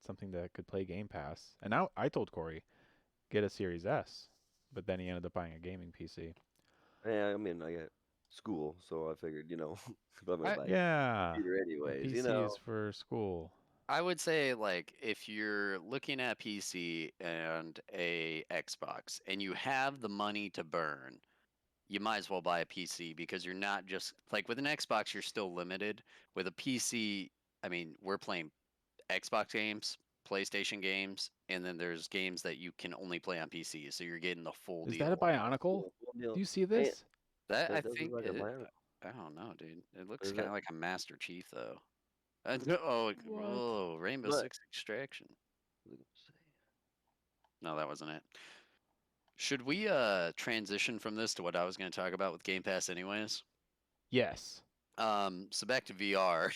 something that could play Game Pass." And now I told Corey, "Get a Series S." But then he ended up buying a gaming PC.
yeah, I mean, I got school, so I figured, if I'm gonna
I
buy a
Yeah,
computer
a
anyways,
PC is for school.
I would say like if you're looking at PC and a Xbox and you have the money to burn, you might as well buy a PC because you're not just like with an Xbox, you're still limited. With a PC, I mean, we're playing Xbox games, PlayStation games, and then there's games that you can only play on PC. So you're getting the full
Is that a
deal.
Bionicle?
full
Do
deal.
you see
Man,
this?
That I
that does look
think
like a Bionic.
I don't know, dude. It looks
Is
kind
it?
of like a Master Chief though.
What?
Oh, Rainbow
But
Six Extraction.
what was I gonna say?
No, that wasn't it. Should we transition from this to what I was going to talk about with Game Pass anyways?
Yes.
So back to VR.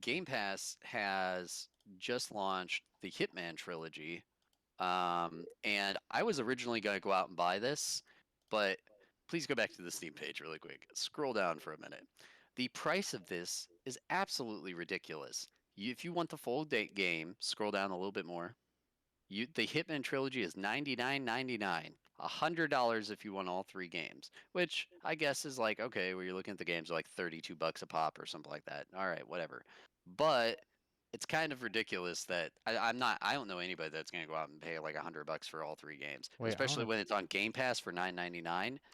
Game Pass has just launched the Hitman trilogy. And I was originally going to go out and buy this, but please go back to the Steam page really quick. Scroll down for a minute. The price of this is absolutely ridiculous. If you want the full date game, scroll down a little bit more. The Hitman trilogy is $99.99. $100 if you want all three games, which I guess is like okay, where you're looking at the games are like $32 a pop or something like that. All right, whatever. But it's kind of ridiculous that I don't know anybody that's gonna go out and pay like $100 for all three games,
Wait, I want
especially
to
when it's on Game Pass for $9.99.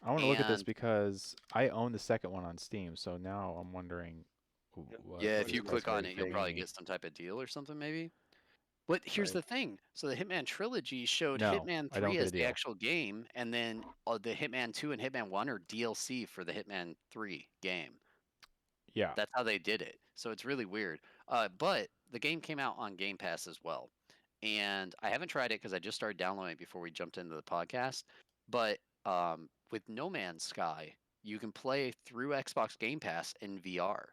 I want to look at this
And
because I own the second one on Steam, so now I'm wondering
yeah,
what
if
is
you click on
Microsoft
it, you'll
paying
probably
me?
get some type of deal or something maybe. But here's
Like,
the thing. So the Hitman trilogy showed
no,
Hitman
I don't
3
get a
as the
deal.
actual game, and then the Hitman 2 and Hitman 1 are DLC for the Hitman 3 game.
Yeah.
That's how they did it. So it's really weird. But the game came out on Game Pass as well. And I haven't tried it because I just started downloading it before we jumped into the podcast. But with No Man's Sky, you can play through Xbox Game Pass in VR.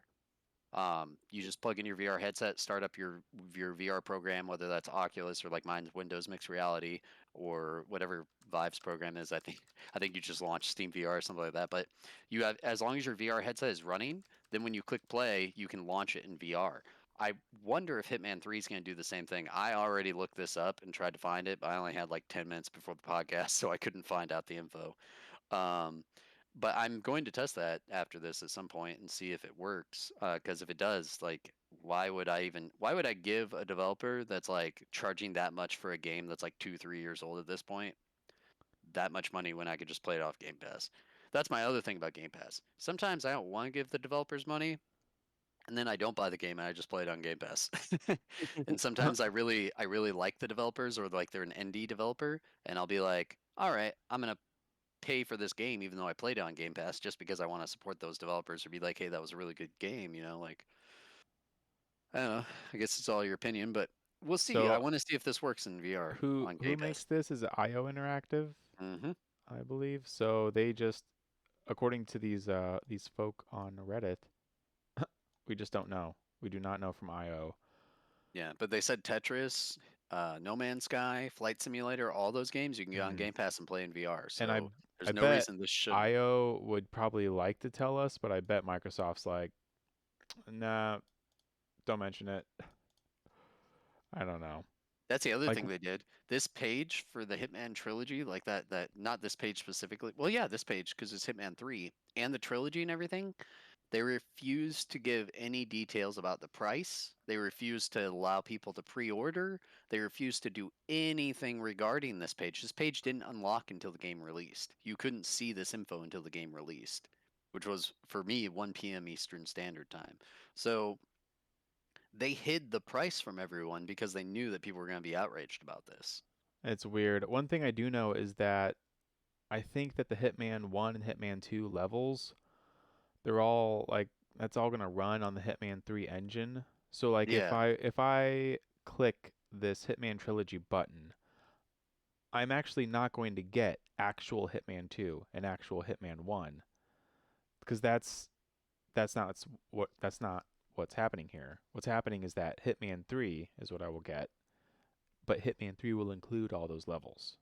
You just plug in your VR headset, start up your VR program, whether that's Oculus or like mine's Windows Mixed Reality or whatever Vive's program is. I think you just launched Steam VR or something like that. But you have as long as your VR headset is running, then when you click play, you can launch it in VR. I wonder if Hitman 3 is going to do the same thing. I already looked this up and tried to find it, but I only had like 10 minutes before the podcast, so I couldn't find out the info. Um, but I'm going to test that after this at some point and see if it works. Because if it does, like, why would I give a developer that's like charging that much for a game that's like 2, 3 years old at this point, that much money when I could just play it off Game Pass? That's my other thing about Game Pass. Sometimes I don't want to give the developers money, and then I don't buy the game and I just play it on Game Pass. And sometimes I really like the developers or like they're an indie developer, and I'll be like, all right, I'm gonna pay for this game even though I played it on Game Pass just because I want to support those developers or be like, hey, that was a really good game, like I don't know. I guess it's all your opinion, but we'll see. I
So
want to see if this works in VR
who
on
who
Game
makes
Pass.
this? Is it IO Interactive,
Hmm.
I believe. So they just, according to these folk on Reddit, we just don't know. We do not know from IO.
Yeah, but they said Tetris, No Man's Sky, Flight Simulator, all those games you can get on
Hmm.
Game Pass and play in VR.
And I
So
I
there's no
bet
reason this shouldn't.
IO would probably like to tell us, but I bet Microsoft's like, nah, don't mention it. I don't know.
That's the other
Like,
thing they did. This page for the Hitman trilogy, like that not this page specifically. Well, yeah, this page because it's Hitman 3 and the trilogy and everything. They refused to give any details about the price. They refused to allow people to pre-order. They refused to do anything regarding this page. This page didn't unlock until the game released. You couldn't see this info until the game released, which was for me 1 p.m. Eastern Standard Time. So they hid the price from everyone because they knew that people were going to be outraged about this.
it's weird. One thing I do know is that I think that the Hitman 1 and Hitman 2 levels, they're all like that's all going to run on the Hitman 3 engine. So like
Yeah.
if I click this Hitman trilogy button, I'm actually not going to get actual Hitman 2 and actual Hitman 1 because that's not what's happening here. What's happening is that Hitman 3 is what I will get, but Hitman 3 will include all those levels.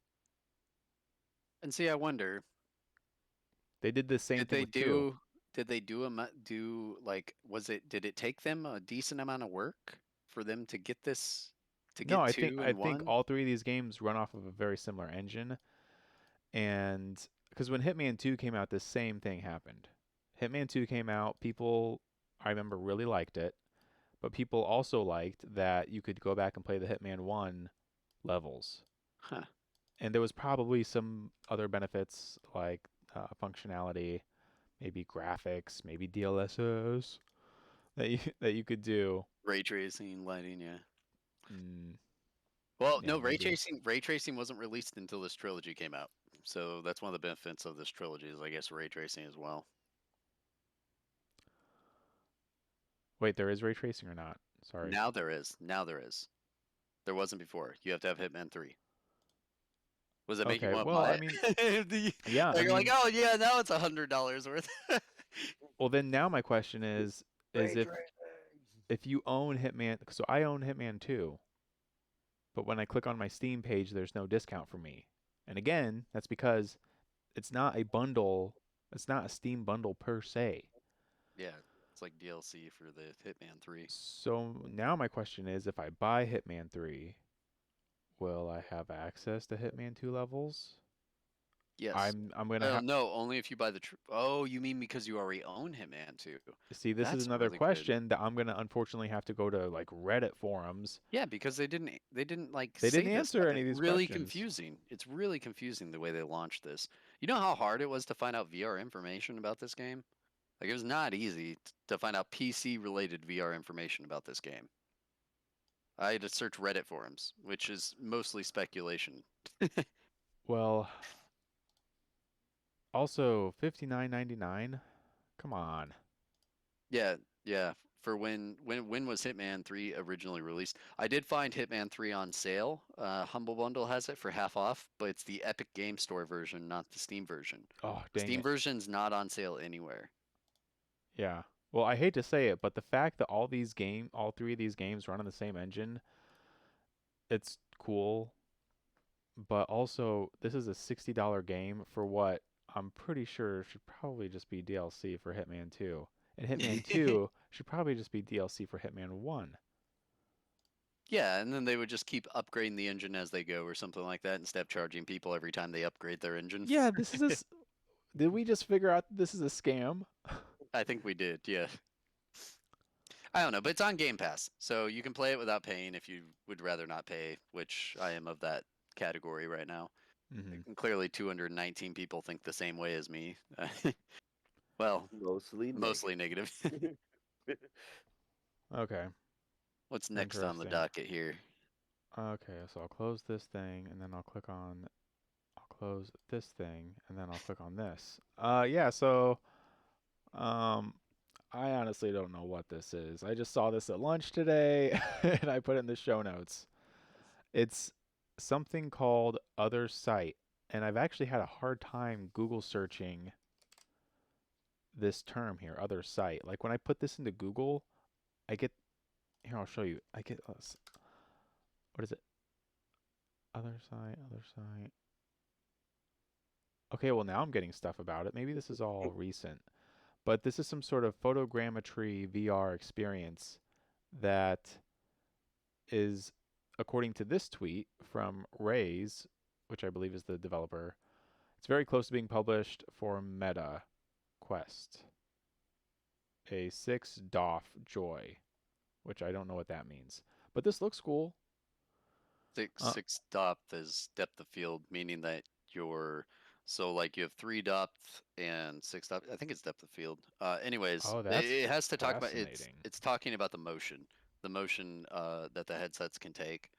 And see, I wonder,
They did the same
did
thing
they
with 2.
do like did it take them a decent amount of work for them to get this to
No,
get
I think
2
I
and
think
1?
all 3 of these games run off of a very similar engine, and because when Hitman 2 came out, the same thing happened. Hitman 2 came out, people I remember really liked it, but people also liked that you could go back and play the Hitman 1 levels.
Huh.
And there was probably some other benefits like functionality, maybe graphics, maybe DLSS that you could do.
Ray tracing, lighting, yeah.
Mm,
Well,
yeah,
no,
maybe.
ray tracing wasn't released until this trilogy came out. So that's one of the benefits of this trilogy is I guess ray tracing as well.
Wait, there is ray tracing or not? Sorry.
Now there is. Now there is. There wasn't before. You have to have Hitman 3. Was it make you
Okay.
want to
Well,
buy
I mean,
it?
yeah, I
Like you're like,
mean,
oh yeah, now it's $100 worth.
well then now my question is
Ray tracing.
if you own Hitman, so I own Hitman 2, but when I click on my Steam page, there's no discount for me. And again, that's because it's not a bundle. It's not a Steam bundle per se.
Yeah, it's like DLC for the Hitman 3.
So now my question is, if I buy Hitman 3, will I have access to Hitman 2 levels?
Yes.
I'm gonna have
No, only if you buy the. Oh, you mean because you already own Hitman 2?
see. This is
That's
another
really good.
question that I'm gonna unfortunately have to go to like Reddit forums.
Yeah, because they didn't like
They
say
didn't
this
answer
stuff.
any of
It's
these
really
questions.
confusing. It's really confusing the way they launched this. You know how hard it was to find out VR information about this game? Like it was not easy to find out PC related VR information about this game. I had to search Reddit forums, which is mostly speculation.
Well, also 59.99. Come on.
Yeah, yeah. For when was Hitman 3 originally released? I did find Hitman 3 on sale. Humble Bundle has it for half off, but it's the Epic Game Store version, not the Steam version.
Oh,
The
dang
Steam
it.
version's not on sale anywhere.
Yeah. Well, I hate to say it, but the fact that all 3 of these games run on the same engine, it's cool. But also, this is a $60 game for what I'm pretty sure should probably just be DLC for Hitman 2. And Hitman 2 should probably just be DLC for Hitman 1.
Yeah, and then they would just keep upgrading the engine as they go or something like that instead of charging people every time they upgrade their engine.
Yeah, did we just figure out that this is a scam?
I think we did, yeah. I don't know, but it's on Game Pass, so you can play it without paying if you would rather not pay, which I am of that category right now.
Hmm.
And clearly 219 people think the same way as me. Well, mostly negative.
Okay.
What's next on the
Interesting.
docket here?
Okay, so I'll close this thing and then I'll close this thing and then I'll click on this. Yeah, so um I honestly don't know what this is. I just saw this at lunch today and I put it in the show notes. It's something called OtherSight, and I've actually had a hard time Google searching this term here, OtherSight. Like when I put this into Google, I get here, I'll show you. I get what is it? OtherSight. Okay, well now I'm getting stuff about it. Maybe this is all recent. But this is some sort of photogrammetry VR experience that is according to this tweet from Raze, which I believe is the developer, it's very close to being published for Meta Quest. A 6 DOF Joy, which I don't know what that means. But this looks cool.
Six depth is depth of field, meaning that you're so like you have 3 depth and 6 depth. I think it's depth of field. Anyways,
Oh, that's
it has to talk about
fascinating.
it's talking about the motion that the headsets can take.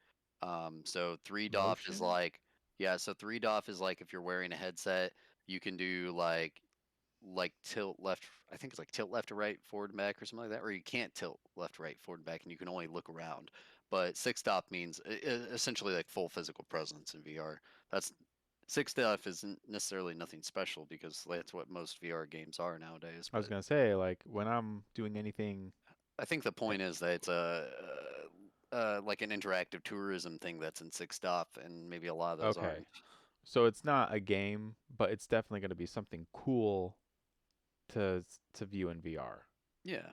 So 3 DOF is
Motion?
like so 3 DOF is like if you're wearing a headset, you can do like tilt left. I think it's like tilt left to right, forward and back, or something like that. Or you can't tilt left to right, forward and back, and you can only look around. But 6 DOF means essentially like full physical presence in VR. That's 6 DOF isn't necessarily nothing special because that's what most VR games are nowadays.
I was
But
gonna say, like, when I'm doing anything.
I think the point is that it's like an interactive tourism thing that's in 6 DOF, and maybe a lot of those
Okay,
aren't.
so it's not a game, but it's definitely gonna be something cool to view in VR.
Yeah,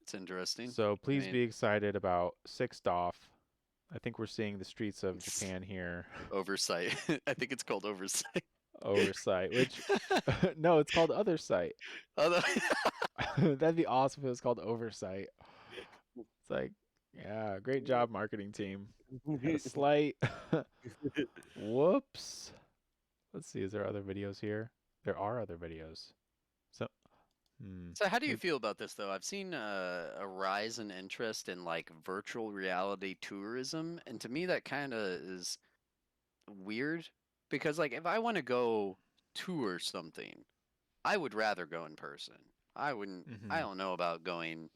it's interesting.
So
I
please
mean,
be excited about 6 DOF. I think we're seeing the streets of Japan here.
Oversight. I think it's called Oversight.
OtherSight, which no, it's called OtherSight.
Although
That'd be awesome if it was called OtherSight. It's like, yeah, great job, marketing team. Had a slight whoops. Let's see, is there other videos here? There are other videos. So,
So how do you
maybe-
feel about this though? I've seen a rise in interest in like virtual reality tourism, and to me that kind of is weird because like if I want to go tour something, I would rather go in person. I wouldn't. I
Mhm.
don't know about going.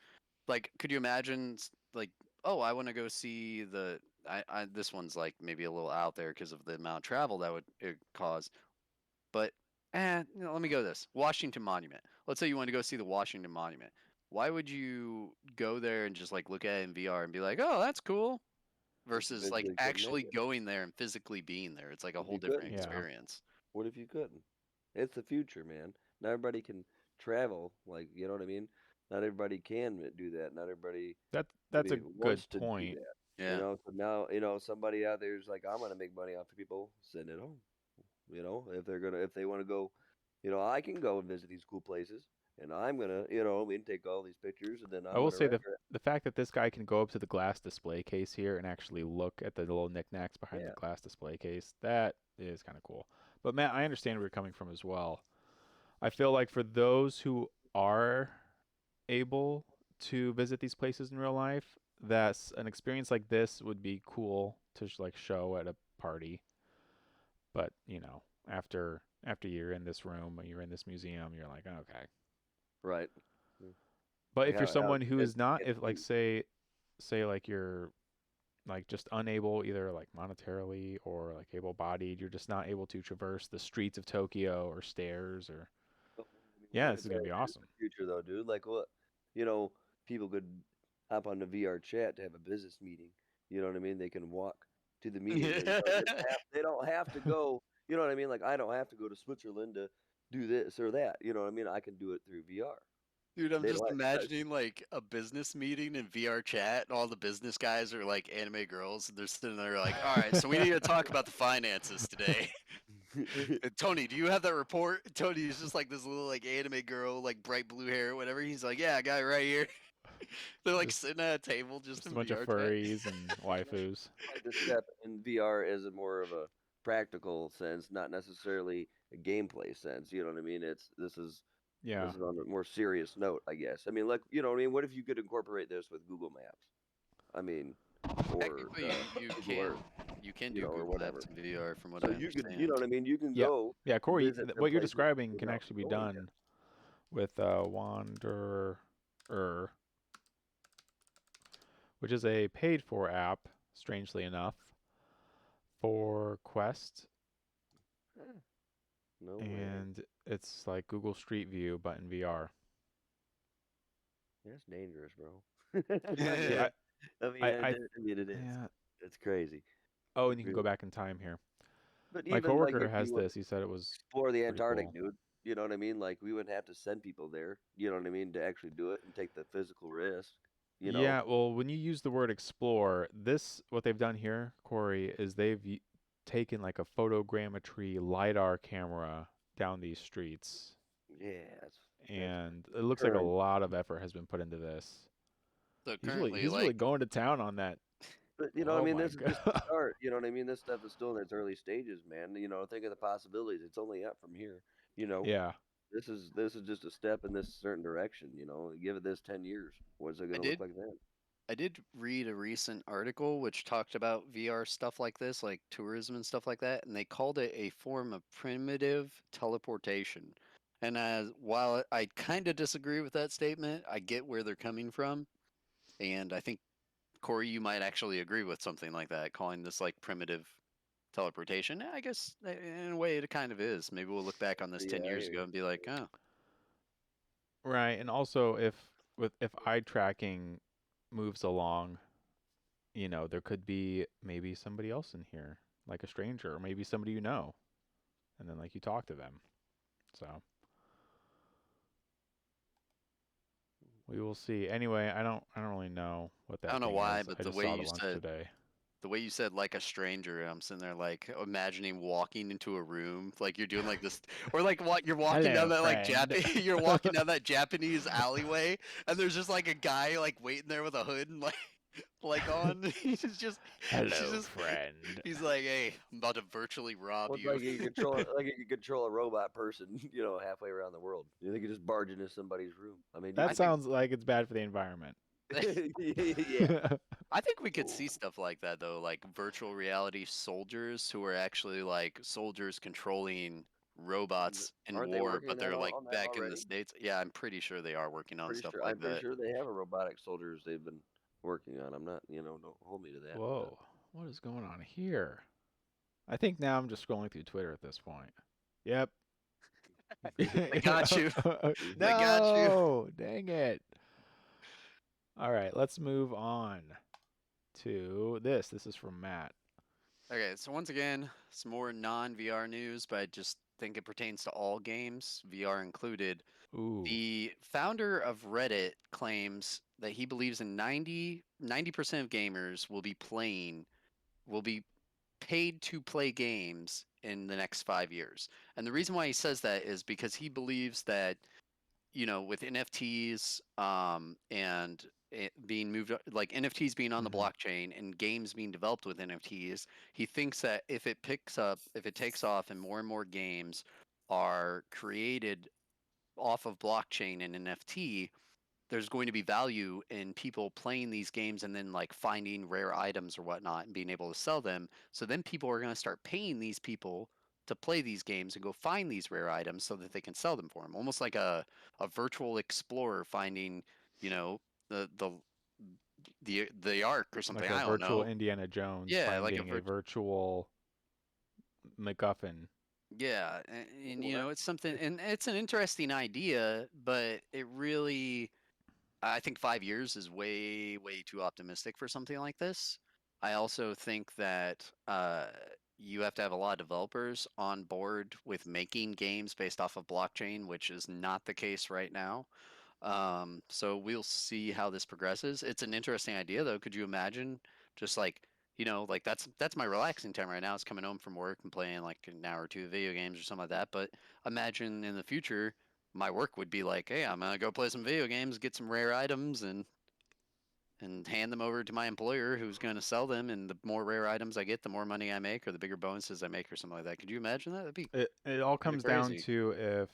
Like, could you imagine like, oh, I want to go see the. This one's like maybe a little out there because of the amount of travel that would it cause. But let me go this Washington Monument. Let's say you want to go see the Washington Monument. Why would you go there and just like look at it in VR and be like, oh, that's cool, versus like
Eventually couldn't make
actually
it.
going there and physically being there? It's like a
If
whole
you
different
couldn't,
Yeah.
experience.
what if you couldn't? It's the future, man. Not everybody can travel. Like, you know what I mean? Not everybody can do that. Not everybody
That's a
maybe
good
wants to do
point.
that.
Yeah.
So now, somebody out there is like, I'm gonna make money off of people sitting at home. If they want to go, I can go and visit these cool places, and I'm gonna, take all these pictures, and then
I
I'm
will
gonna
say
render it.
the fact that this guy can go up to the glass display case here and actually look at the little knickknacks behind the
Yeah,
glass display case, that is kind of cool. But Matt, I understand where you're coming from as well. I feel like for those who are able to visit these places in real life, that's an experience like this would be cool to like show at a party. But, after you're in this room, or you're in this museum, you're like, okay.
right. Mm.
But
Like
if you're
how
someone who
can
is not,
can
if like
you
say like you're like just unable either like monetarily or like able-bodied, you're just not able to traverse the streets of Tokyo or stairs or yeah,
what
this
if
is gonna
that
be
is
awesome.
the future though, dude? Like what? You know, people could hop on the VR chat to have a business meeting. You know what I mean? They can walk to the meeting. They don't have to go. You know what I mean? Like I don't have to go to Switzerland to do this or that. You know what I mean? I can do it through VR.
Dude, I'm
They don't
just
have to.
imagining like a business meeting in VR chat, and all the business guys are like anime girls, and they're sitting there like, "All right, so we need to talk about the finances today." And Tony, do you have that report? Tony is just like this little like anime girl, like bright blue hair, or whatever. He's like, "Yeah, I got it right here." They're like
just
sitting at a table just
just a
in
bunch of
VR chat.
furries and waifus.
Like the step in VR is more of a practical sense, not necessarily a gameplay sense. You know what I mean?
Yeah.
This is on a more serious note, I guess. I mean, like, you know what I mean? What if you could incorporate this with Google Maps? I mean, or
Technically, you
Google
can
Earth,
do
or
Google
whatever.
Maps in VR, from what
So
I
you could, you know
understand.
what I mean? You can
Yeah.
go
Yeah, Corey,
visit the
what you're
places
describing can
without
actually be
going there.
done with Wanderer, which is a paid for app, strangely enough, for Quest,
No way.
and it's like Google Street View but in VR.
That's dangerous, bro.
See,
I mean, it is.
yeah.
It's crazy.
Oh,
It
and you can go
really.
back in time here.
But
My
even like
coworker
if
has
you
this. He said it was
explore the
pretty
Antarctic,
cool.
dude. You know what I mean? Like we wouldn't have to send people there. You know what I mean to actually do it and take the physical risk. You know.
Yeah, well, when you use the word explore, what they've done here, Corey, is taken like a photogrammetry LiDAR camera down these streets,
Yeah, that's
and it looks like a
current.
lot of effort has been put into this.
So
He's really
currently,
he's
like,
really going to town on that.
But I
Oh
mean,
my
this is just the
god.
start. You know what I mean? This stuff is still in its early stages, man. Think of the possibilities. It's only up from here. You know,
Yeah.
this is just a step in this certain direction. Give it this 10 years. What's it
I
gonna look
did
like then?
I did read a recent article which talked about VR stuff like this, like tourism and stuff like that, and they called it a form of primitive teleportation. And while I kind of disagree with that statement, I get where they're coming from, and I think Corey, you might actually agree with something like that, calling this like primitive teleportation. I guess in a way it kind of is. Maybe we'll look back on this 10
Yeah, I
years
hear
ago
you.
and be like, oh,
Right, and also if eye tracking moves along, there could be maybe somebody else in here, like a stranger, or maybe somebody you know, and then like you talk to them. So we will see. Anyway, I don't really know what
I
that
don't know
thing
why,
is.
but
I just saw it at lunch today.
the way you said like a stranger, I'm sitting there like imagining walking into a room, like you're doing like this, or like what you're walking down
Hello,
that like
friend.
you're walking down that Japanese alleyway, and there's just like a guy like waiting there with a hood and like on. He's
Hello,
just
friend.
he's like, hey, I'm about to virtually rob
Well, it's
you.
like you control like you can control a robot person. Halfway around the world. You could just barge into somebody's room. I mean, you
That
I
could.
think
sounds like it's bad for the environment.
Yeah.
I think we could see stuff like that though, like virtual reality soldiers who are actually like soldiers controlling robots in
Aren't they
war,
working
but they're like
on that
back in the
already?
States. Yeah, I'm pretty sure they are working on stuff
I'm
like
pretty
that.
sure they have a robotic soldiers they've been working on. I'm not, don't hold me to that. But
Whoa, what is going on here? I think now I'm just scrolling through Twitter at this point. Yep.
They got you. They got you.
No, dang it. All right, let's move on to this. This is from Matt.
Okay, so once again, some more non-VR news, but I just think it pertains to all games, VR included.
Ooh.
The founder of Reddit claims that he believes in 90% of gamers will be paid to play games in the next 5 years. And the reason why he says that is because he believes that, with NFTs and it being moved, like NFTs being on the
Mhm.
blockchain and games being developed with NFTs, he thinks that if it picks up, if it takes off and more games are created off of blockchain and NFT, there's going to be value in people playing these games and then like finding rare items or whatnot and being able to sell them. So then people are going to start paying these people to play these games and go find these rare items so that they can sell them for them. Almost like a virtual explorer finding, you know, the the the ark or
Like
something.
a
I don't
virtual
know.
Indiana Jones
Yeah, like a
finding a virtual MacGuffin.
yeah, and
well, that,
it's something, and it's an interesting idea, but it really, I think 5 years is way too optimistic for something like this. I also think that you have to have a lot of developers on board with making games based off of blockchain, which is not the case right now. So we'll see how this progresses. It's an interesting idea, though. Could you imagine just like, like that's my relaxing time right now. Is coming home from work and playing like an hour or two of video games or something like that. But imagine in the future, my work would be like, hey, I'm gonna go play some video games, get some rare items, and hand them over to my employer, who's gonna sell them. And the more rare items I get, the more money I make, or the bigger bonuses I make, or something like that. Could you imagine that? That'd be
It all
kind of
comes down
crazy.
to if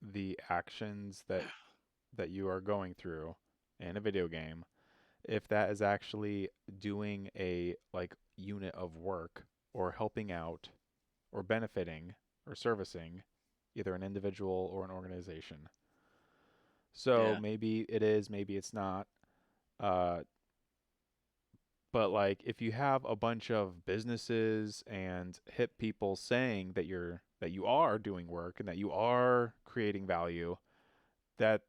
the actions that you are going through in a video game, if that is actually doing a like unit of work or helping out or benefiting or servicing either an individual or an organization. So
Yeah.
maybe it is, maybe it's not. Uh, but like if you have a bunch of businesses and hip people saying that you are doing work and that you are creating value, that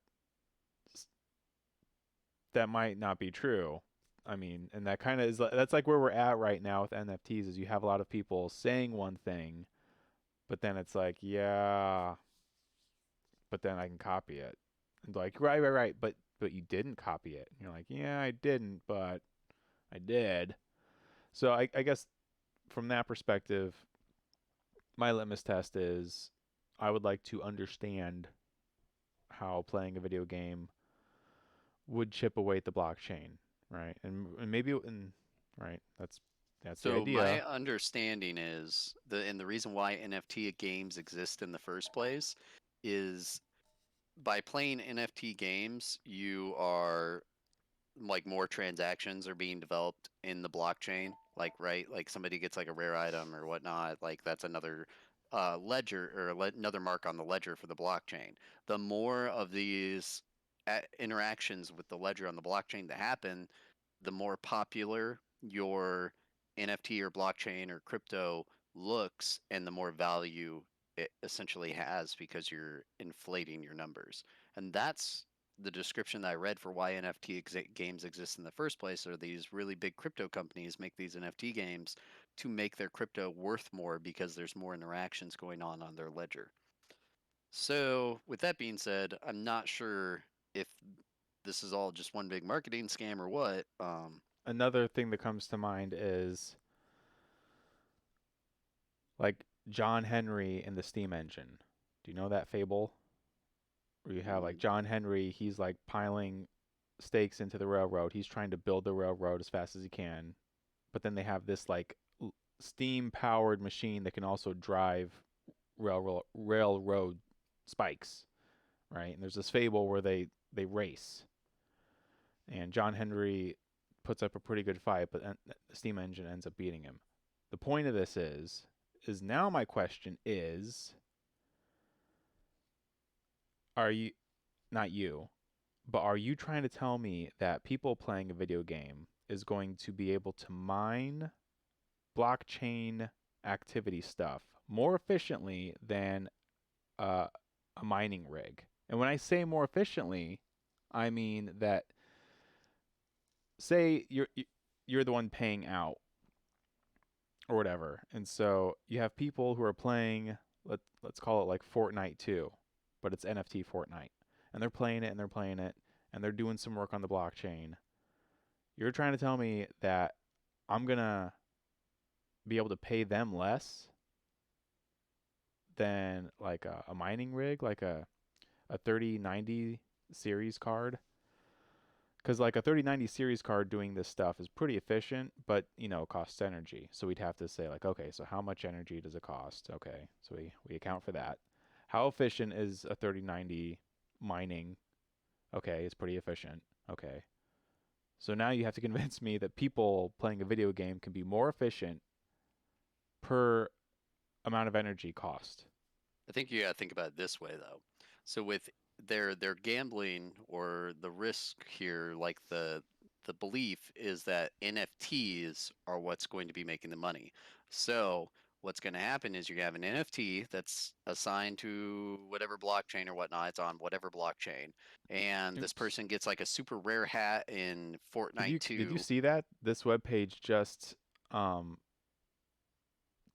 that might not be true. I mean, and that kind of is that's like where we're at right now with NFTs is you have a lot of people saying one thing, but then it's like, yeah, but then I can copy it. And like, right, but but you didn't copy it. And you're like, yeah, I didn't, but I did. So I guess from that perspective, my litmus test is I would like to understand how playing a video game would chip away at the blockchain, right? And maybe right, that's the
So my
idea.
understanding is the reason why NFT games exist in the first place is by playing NFT games, you are like more transactions are being developed in the blockchain. Like right, like somebody gets like a rare item or whatnot. Like that's another ledger or another mark on the ledger for the blockchain. The more of these interactions with the ledger on the blockchain that happen, the more popular your NFT or blockchain or crypto looks, and the more value it essentially has because you're inflating your numbers. And that's the description that I read for why NFT games exist in the first place. Are these really big crypto companies make these NFT games to make their crypto worth more because there's more interactions going on their ledger. So, with that being said, I'm not sure if this is all just one big marketing scam or what.
Another thing that comes to mind is like John Henry in the steam engine. Do you know that fable? Where you have like
mm,
John Henry, he's like piling stakes into the railroad. He's trying to build the railroad as fast as he can. But then they have this like steam powered machine that can also drive railroad spikes, right? And there's this fable where they race, and John Henry puts up a pretty good fight, but the steam engine ends up beating him. The point of this is now my question is, are you not you, but are you trying to tell me that people playing a video game is going to be able to mine blockchain activity stuff more efficiently than uh, a mining rig? And when I say more efficiently, I mean that say you're the one paying out or whatever, and so you have people who are playing let's call it like Fortnite 2, but it's NFT Fortnite, and they're playing it and they're playing it and they're doing some work on the blockchain. You're trying to tell me that I'm gonna be able to pay them less than like a mining rig, like a 3090 series card? Because like a 3090 series card doing this stuff is pretty efficient, but costs energy. So we'd have to say like, okay, so how much energy does it cost? Okay, so we account for that. How efficient is a 3090 mining? Okay, it's pretty efficient. Okay. So now you have to convince me that people playing a video game can be more efficient per amount of energy cost.
I think you got to think about it this way though. So with their gambling or the risk here, like the belief is that NFTs are what's going to be making the money. So what's going to happen is you have an NFT that's assigned to whatever blockchain or whatnot. It's on whatever blockchain, and this
Oops.
person gets like a super rare hat in
Did
Fortnite
you
2.
see that? This web page just um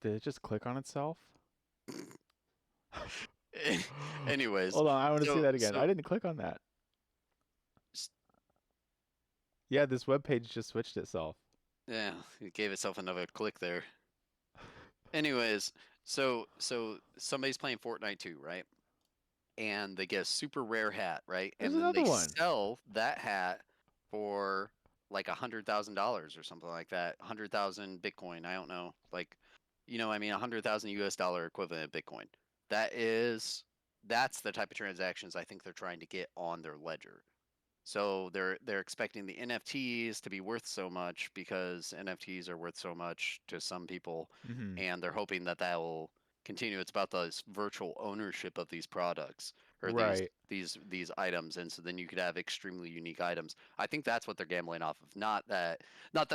did it just click on itself?
Anyways,
Hold on, I want to see
so
that again. I
so
didn't click on that. Yeah, this web page just switched itself.
yeah, it gave itself another click there. Anyways, so somebody's playing Fortnite 2, right? And they get a super rare hat, right?
There's
And then
another
they
one.
sell that hat for like $100,000 or something like that. 100,000 Bitcoin. I don't know. Like, I mean, 100,000 US dollar equivalent of Bitcoin. That's the type of transactions I think they're trying to get on their ledger. So they're expecting the NFTs to be worth so much because NFTs are worth so much to some people,
Mhm.
and they're hoping that that will continue. It's about this virtual ownership of these products or these
Right.
these these items, and so then you could have extremely unique items. I think that's what they're gambling off of. Not that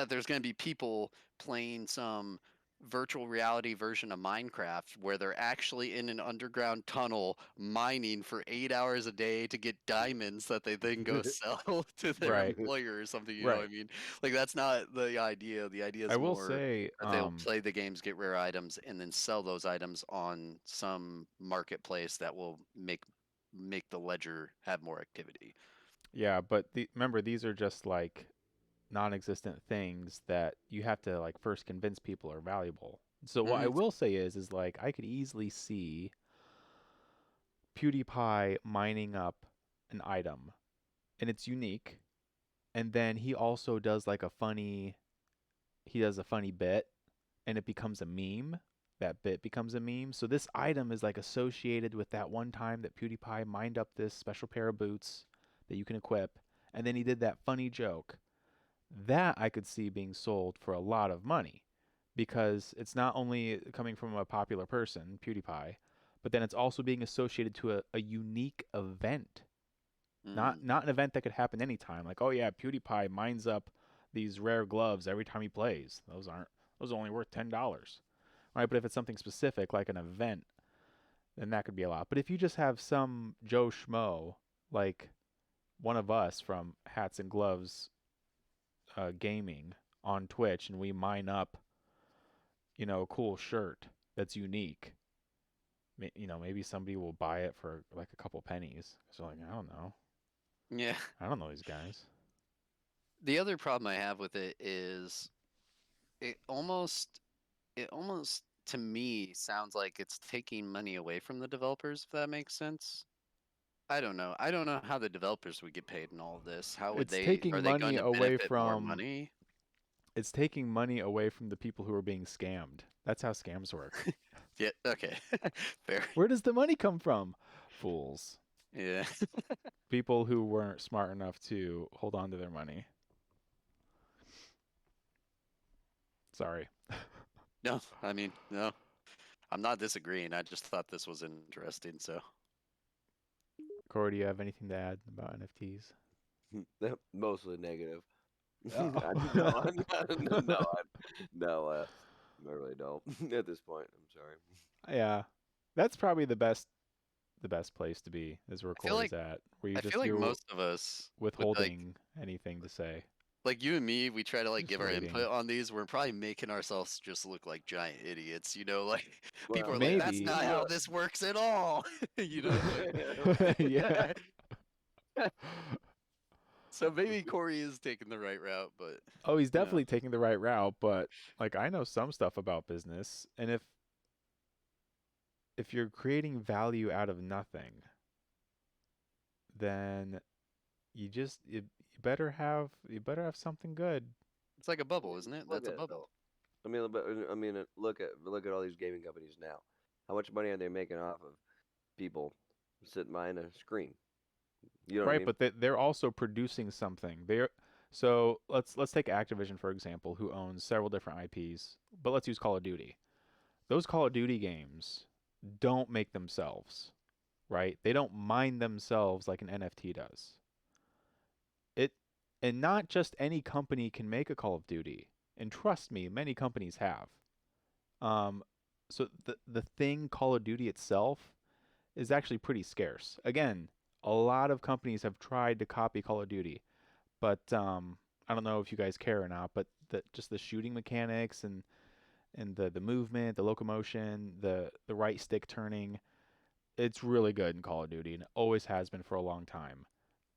there's going to be people playing some virtual reality version of Minecraft where they're actually in an underground tunnel mining for 8 hours a day to get diamonds that they then go sell to their
Right.
employer or something. You know what
Right.
I mean? Like that's not the idea. The idea
I
is
will
more
say
that they'll play the games, get rare items, and then sell those items on some marketplace that will make the ledger have more activity.
Yeah, but remember these are just like non-existent things that you have to like first convince people are valuable. So what I
Mm,
will say is like I could easily see PewDiePie mining up an item and it's unique, and then he does a funny bit and it becomes a meme. That bit becomes a meme. So this item is like associated with that one time that PewDiePie mined up this special pair of boots that you can equip, and then he did that funny joke. That I could see being sold for a lot of money because it's not only coming from a popular person, PewDiePie, but then it's also being associated to a unique event.
mm.
Not an event that could happen anytime. Like, oh yeah, PewDiePie mines up these rare gloves every time he plays. Those are only worth $10. Right? But if it's something specific like an event, then that could be a lot. But if you just have some Joe Schmo like one of us from Hats and Gloves gaming on Twitch and we mine up, a cool shirt that's unique, maybe somebody will buy it for like a couple pennies. So like, I don't know.
Yeah.
I don't know these guys.
The other problem I have with it is it almost it almost to me sounds like it's taking money away from the developers, if that makes sense. I don't know. I don't know how the developers would get paid in all of this. How would
It's
they
taking
are they going
money
to
away
benefit more
from
money?
it's taking money away from the people who are being scammed. That's how scams work.
Yeah, okay. Fair.
Where does the money come from? Fools.
Yeah.
People who weren't smart enough to hold on to their money. Sorry.
No, I mean, no. I'm not disagreeing. I just thought this was interesting, so.
Corey, do you have anything to add about NFTs?
Mostly negative.
Oh.
No, no, I really don't at this point. I'm sorry.
Yeah. That's probably the best place to be is where
I feel like
Corey's at. Where
I feel like
you're
most of us would
withholding anything to say.
like you and me, we try to like
Just
give our
waiting.
input on these. We're probably making ourselves just look like giant idiots, like people
Well,
are like,
yeah,
that's
Maybe.
not how this works at all.
Yeah.
Like so maybe Corey is taking the right route, but
Oh, he's
you know.
definitely taking the right route, but like I know some stuff about business, and if you're creating value out of nothing, then you better have something good.
It's like a
I
bubble,
mean,
isn't it?
look
That's a
at it
bubble.
though. Look at all these gaming companies now. How much money are they making off of people sitting behind a screen? You know what I
Right,
mean?
but they're also producing something. So let's take Activision for example, who owns several different IPs, but let's use Call of Duty. Those Call of Duty games don't make themselves, right? They don't mine themselves like an NFT does. It and not just any company can make a Call of Duty. And trust me, many companies have. Um, so the thing Call of Duty itself is actually pretty scarce. Again, a lot of companies have tried to copy Call of Duty, but I don't know if you guys care or not. But just the shooting mechanics and the movement, the locomotion, the right stick turning, it's really good in Call of Duty, and it always has been for a long time.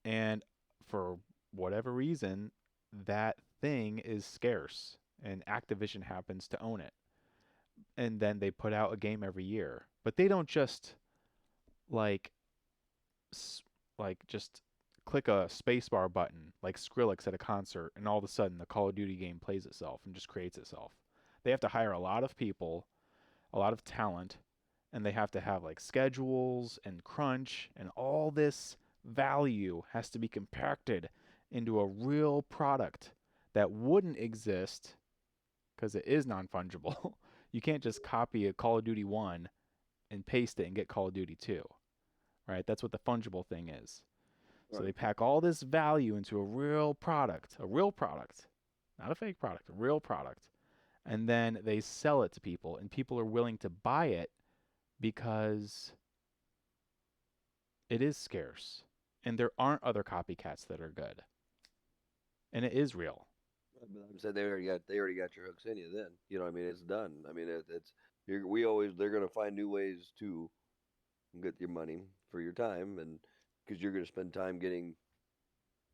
And for whatever reason, that thing is scarce, and Activision happens to own it. And then they put out a game every year, but they don't just like just click a spacebar button like Skrillex at a concert, and all of a sudden the Call of Duty game plays itself and just creates itself. They have to hire a lot of people, a lot of talent, and they have to have like schedules and crunch, and all this value has to be compacted into a real product that wouldn't exist because it is non-fungible. You can't just copy a Call of Duty 1 and paste it and get Call of Duty 2, right? That's what the fungible thing is. So
Right.
they pack all this value into a real product, not a fake product, a real product. And then they sell it to people, and people are willing to buy it because it is scarce. And there aren't other copycats that are good. And it is real.
But I'm saying they already got your hooks in you. Then you know what I mean. It's done. I mean they're gonna find new ways to get your money for your time, and because you're gonna spend time getting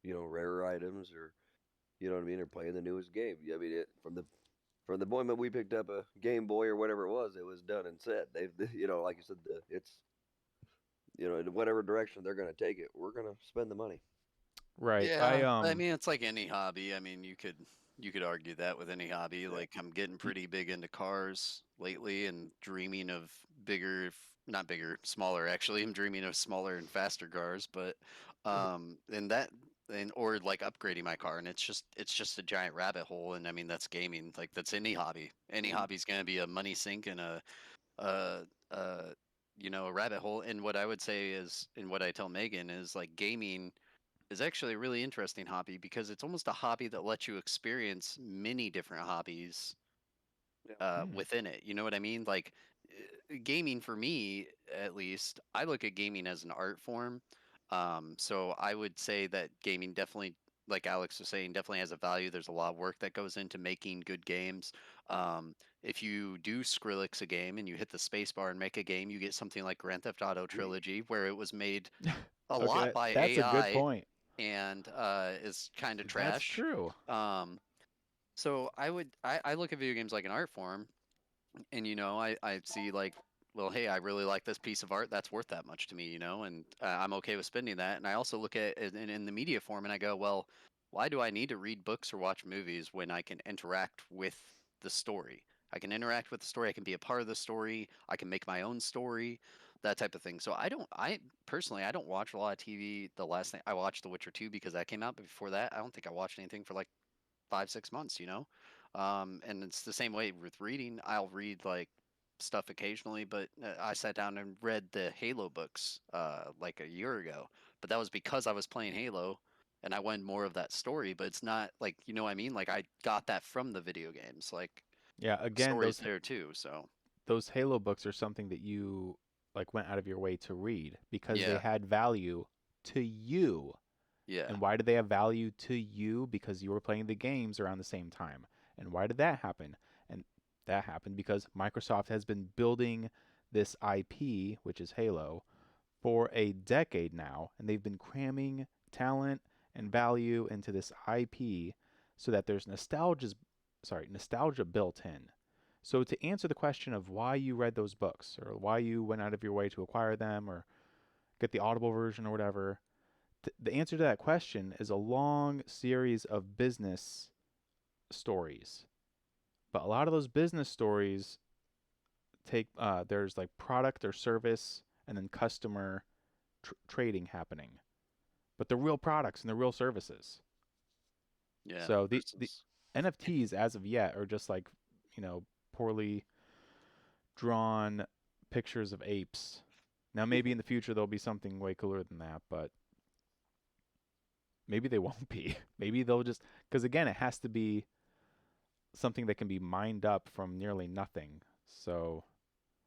rarer items, or you know what I mean, or playing the newest game. I mean, from the moment we picked up a Game Boy or whatever it was done and said. They've, like you said, it's, in whatever direction they're going to take it, we're going to spend the money.
Right.
Yeah, I mean, it's like any hobby. I mean, you could argue that with any hobby.
Yeah.
Like I'm getting pretty big into cars lately and dreaming of not bigger, smaller actually. I'm dreaming of smaller and faster cars, but and that and or like upgrading my car, and it's just a giant rabbit hole. And I mean, that's gaming. Like that's any hobby. Any hobby's gonna be a money sink and a uh a rabbit hole. And what I would say is, and what I tell Megan is like gaming is actually a really interesting hobby because it's almost a hobby that lets you experience many different hobbies within it. You know what I mean? Like gaming for me, at least, I look at gaming as an art form. So I would say that gaming definitely, like Alex was saying, definitely has a value. There's a lot of work that goes into making good games. If you do Skrillex a game and you hit the spacebar and make a game, you get something like Grand Theft Auto Trilogy, where it was made a lot
Okay,
by
that's a good
AI
point.
and is kind of
That's
trash.
true.
So I look at video games like an art form, and I see like, well, hey, I really like this piece of art that's worth that much to me, and I'm okay with spending that. And I also look at it in the media form, and I go, well, why do I need to read books or watch movies when I can interact with the story? I can interact with the story. I can be a part of the story. I can make my own story, that type of thing. So I personally, I don't watch a lot of TV. The last thing I watched The Witcher 2 because that came out, but before that, I don't think I watched anything for like 5 6 months, and it's the same way with reading. I'll read like stuff occasionally, but I sat down and read the Halo books like a year ago, but that was because I was playing Halo and I wanted more of that story. But it's not like, you know what I mean, like I got that from the video games, like
Yeah,
the
again,
stories there too. So
those Halo books are something that you like went out of your way to read because they
yeah,
had value to you.
yeah,
And why did they have value to you? Because you were playing the games around the same time. And why did that happen? And that happened because Microsoft has been building this IP, which is Halo, for a decade now, and they've been cramming talent and value into this IP so that there's nostalgia built in. So to answer the question of why you read those books or why you went out of your way to acquire them or get the Audible version or whatever, the answer to that question is a long series of business stories. But a lot of those business stories there's like product or service and then customer trading happening. But they're real products and they're real services.
yeah.
So the
Versus
NFTs as of yet are just like, poorly drawn pictures of apes. Now maybe in the future there'll be something way cooler than that, but maybe they won't be. Maybe they'll just, because again, it has to be something that can be mined up from nearly nothing. So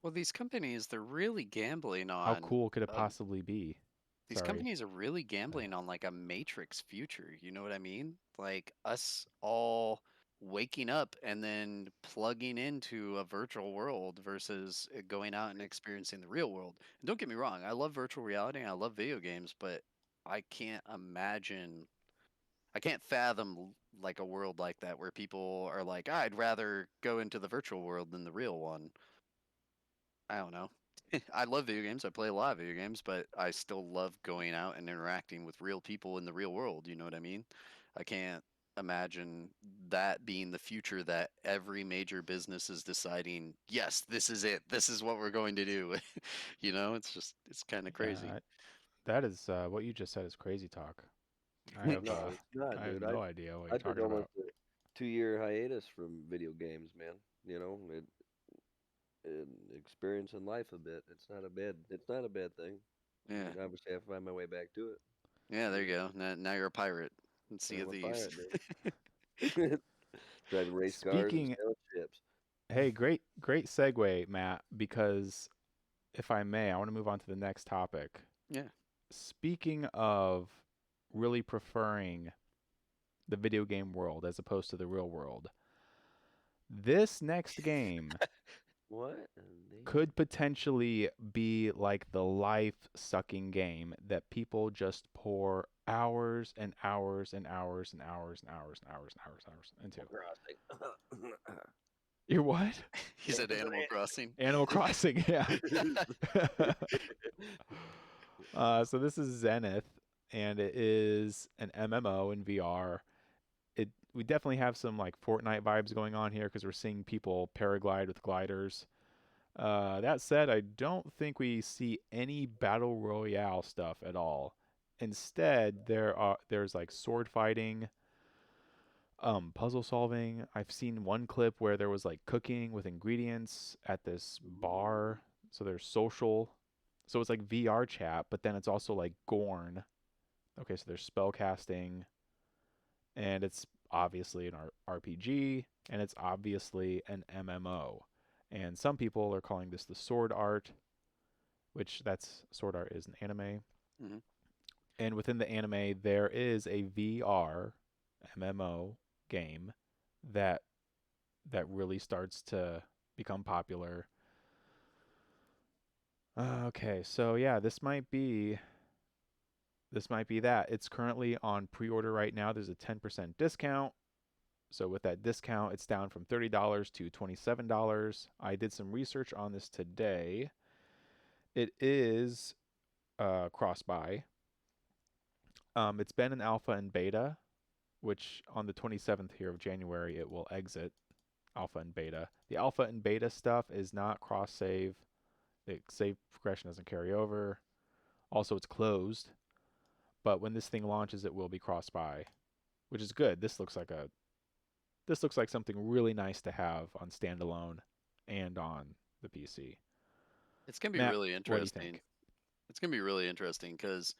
well, these companies, they're really gambling
how
on
cool could it possibly be?
these
Sorry.
companies are really gambling on like a matrix future. You know what I mean? Like us all waking up and then plugging into a virtual world versus going out and experiencing the real world. And don't get me wrong, I love virtual reality and I love video games, but I can't imagine, I can't fathom like a world like that where people are like, I'd rather go into the virtual world than the real one. I don't know. I love video games. I play a lot of video games, but I still love going out and interacting with real people in the real world. You know what I mean? I can't imagine that being the future that every major business is deciding, yes, this is it. This is what we're going to do. It's kind of crazy.
Yeah, that is what you just said is crazy talk.
No, it's not,
I have
dude.
no idea what
I
you're
took
talking
almost
about.
a 2 year hiatus from video games, man. And experiencing life a bit. It's not a bad thing. I
Yeah.
mean, obviously, I find my way back to it.
Yeah, there
You
you go. Now you're a pirate in Sea
I'm
of
a
Thieves.
pirate, dude. Driving race cars and
Speaking,
sailing ships.
hey, great segue, Matt, because if I may, I want to move on to the next topic.
Yeah.
Speaking of really preferring the video game world as opposed to the real world, this next game
What?
could potentially be like the life-sucking game that people just pour hours and hours and hours and hours and hours and hours and hours and hours into.
Crossing.
You're what?
He said Animal Crossing.
Animal Crossing, yeah. So this is Zenith, and it is an MMO in VR. We definitely have some like Fortnite vibes going on here because we're seeing people paraglide with gliders. That said, I don't think we see any battle royale stuff at all. Instead, there's like sword fighting, puzzle solving. I've seen one clip where there was like cooking with ingredients at this bar. So there's social. So it's like VR chat, but then it's also like Gorn. Okay, so there's spell casting, and it's obviously an RPG, and it's obviously an MMO. And some people are calling this the sword art, which that's sword art is an anime.
Mhm.
And within the anime, there is a VR MMO game that really starts to become popular. Okay, so yeah, this might be that. It's currently on pre-order right now. There's a 10% discount. So with that discount, it's down from $30 to $27. I did some research on this today. It is cross-buy. It's been in alpha and beta, which on the 27th here of January, it will exit alpha and beta. The alpha and beta stuff is not cross-save. The save progression doesn't carry over. Also, it's closed. But when this thing launches, it will be cross-buy, which is good. This looks like something really nice to have on standalone and on the PC.
It's gonna be
Matt,
really
what do you
interesting.
think?
It's gonna be really interesting because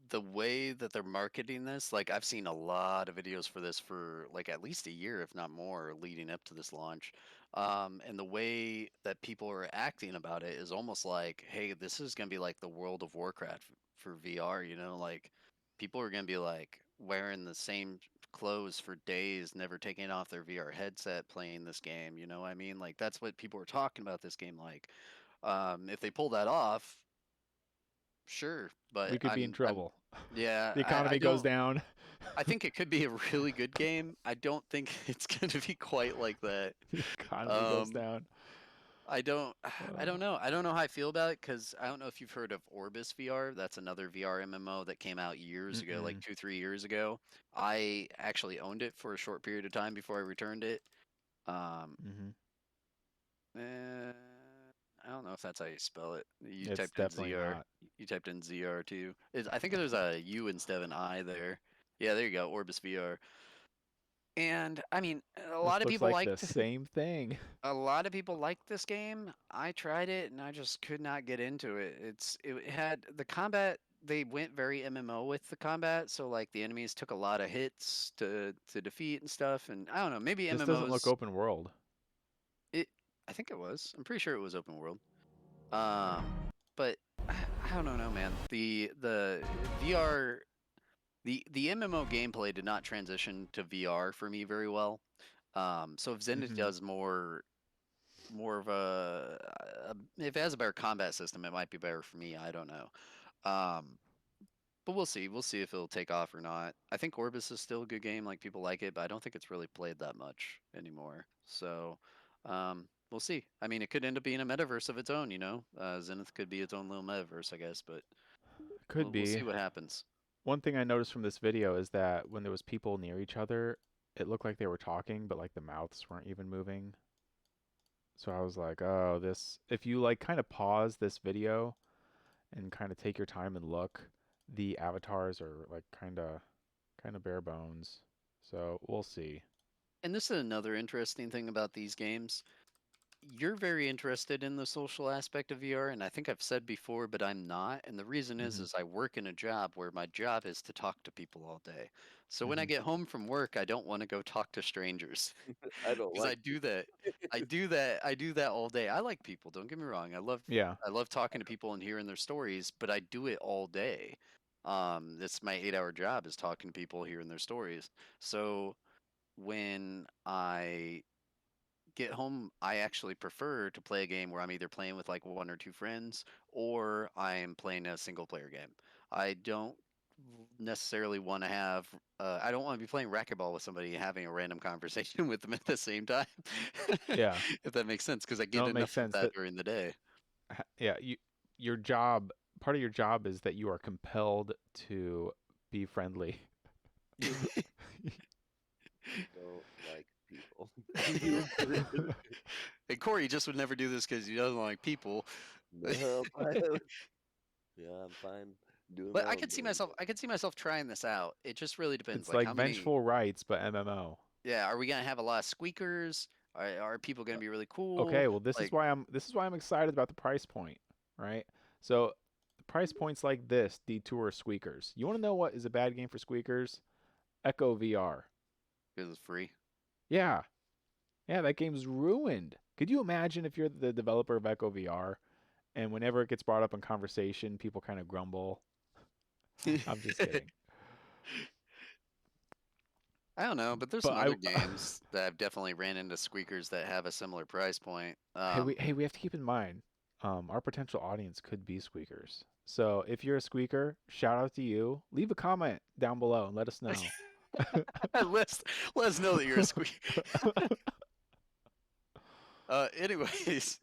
the way that they're marketing this, like I've seen a lot of videos for this for like at least a year, if not more, leading up to this launch. And the way that people are acting about it is almost like, hey, this is gonna be like the World of Warcraft for VR, you know, like people are gonna be like wearing the same clothes for days, never taking off their VR headset playing this game, you know what I mean? Like that's what people are talking about this game like. If they pull that off, sure, but
We could be in
I'm
trouble.
yeah,
The
I
economy goes
don't.
down.
I think it could be a really good game. I don't think it's going to be quite like that.
The economy goes
Um,
down.
I don't. I
Uh,
don't know. I don't know how I feel about it because I don't know if you've heard of Orbis VR. That's another VR MMO that came out years ago, like
mm-mm.
2, 3 years ago. I actually owned it for a short period of time before I returned it. Um,
Mm-hmm.
eh, I don't know if that's how you spell it. You
It's
typed in
definitely
ZR.
not.
You typed in ZR too. I think there's a U instead of an I there. Yeah, there you go. Orbis VR. And I mean, a lot
This
of
looks
people
like the
liked
same thing.
a lot of people liked this game. I tried it and I just could not get into it. It had the combat. They went very MMO with the combat, so like the enemies took a lot of hits to defeat and stuff. And I don't know, maybe
This doesn't look
MMOs.
open world.
It I think it was. I'm pretty sure it was open world. Um, but I don't know, man. The VR the MMO gameplay did not transition to VR for me very well. So if Zenith
Mm-hmm.
does more of if it has a better combat system, it might be better for me. I don't know. Um, but we'll see. We'll see if it'll take off or not. I think Orbis is still a good game. Like people like it, but I don't think it's really played that much anymore. So we'll see. I mean, it could end up being a metaverse of its own. You know, Zenith could be its own little metaverse, I guess. But
Could
we'll see
be.
what happens.
One thing I noticed from this video is that when there was people near each other, it looked like they were talking, but like the mouths weren't even moving. So I was like, oh, this. If you like kind of pause this video and kind of take your time and look, the avatars are like kind of bare bones. So we'll see.
And this is another interesting thing about these games. You're very interested in the social aspect of VR, and I think I've said before, but I'm not. And the reason
Mhm.
is I work in a job where my job is to talk to people all day. So when I
Mhm.
get home from work, I don't want to go talk to strangers
I don't
because I
like
do that. I do that all day. I like people, don't get me wrong.
Yeah.
I love talking to people and hearing their stories, but I do it all day. That's my 8-hour job is talking to people, hearing their stories. So when I get home, I actually prefer to play a game where I'm either playing with like 1 or 2 friends, or I am playing a single player game. I don't necessarily want to have. I don't want to be playing racquetball with somebody and having a random conversation with them at the same time.
Yeah.
If that makes sense, because I
No,
get
it makes
enough of
sense
that
that
during the day.
yeah, your job, part of your job is that you are compelled to be friendly.
Don't like people.
And Corey just would never do this because he doesn't like people.
No, yeah, I'm fine doing
But
my own thing.
I could see myself trying this out. It just really depends.
It's
Like
like
how many.
Vengeful Rights, but MMO.
Yeah, are we gonna have a lot of squeakers? Are people gonna be really cool?
Okay, well this is
Like,
why I'm excited about the price point, right? So the price points like this detour squeakers. You want to know what is a bad game for squeakers? Echo VR.
because it's free.
Yeah. Yeah, that game's ruined. Could you imagine if you're the developer of Echo VR and whenever it gets brought up in conversation, people kind of grumble? I'm just kidding.
I don't know, but there's
But
some other games that I've definitely ran into squeakers that have a similar price point.
hey, we have to keep in mind, our potential audience could be squeakers. So if you're a squeaker, shout out to you. Leave a comment down below and let us know.
let's know that you're a squeaker. Anyways,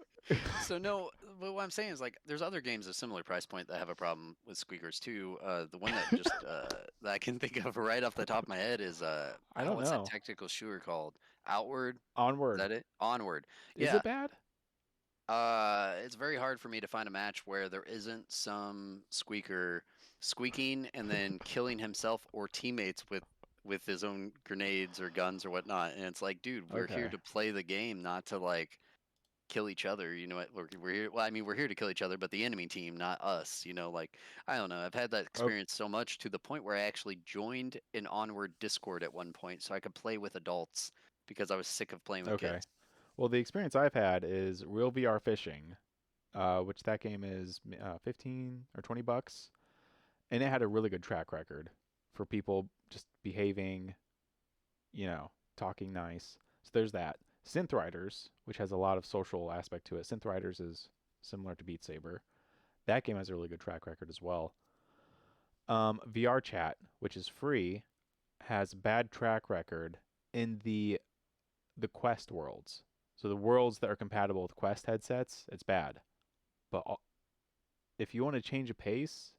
so no, but what I'm saying is like there's other games of similar price point that have a problem with squeakers too. The one that just that I can think of right off the top of my head is
I don't
what's
know.
that tactical shooter called? Outward? Is
Onward.
that it? Onward.
Is
Yeah.
it bad?
It's very hard for me to find a match where there isn't some squeaker squeaking and then killing himself or teammates with his own grenades or guns or whatnot. And it's like, dude, we're here
Okay.
to play the game, not to like kill each other. You know what? We're here. Well, I mean, we're here to kill each other, but the enemy team, not us. You know, like I don't know. I've had that experience so much to the point where I actually joined an Onward Discord at one point so I could play with adults because I was sick of playing with
Okay.
kids.
Well, the experience I've had is Real VR Fishing, which that game is 15 or 20 bucks, and it had a really good track record for people just behaving, talking nice. So there's that. Synth Riders, which has a lot of social aspect to it. Synth Riders is similar to Beat Saber. That game has a really good track record as well. VR Chat, which is free, has bad track record in the Quest worlds. So the worlds that are compatible with Quest headsets, it's bad. But if you want to change a pace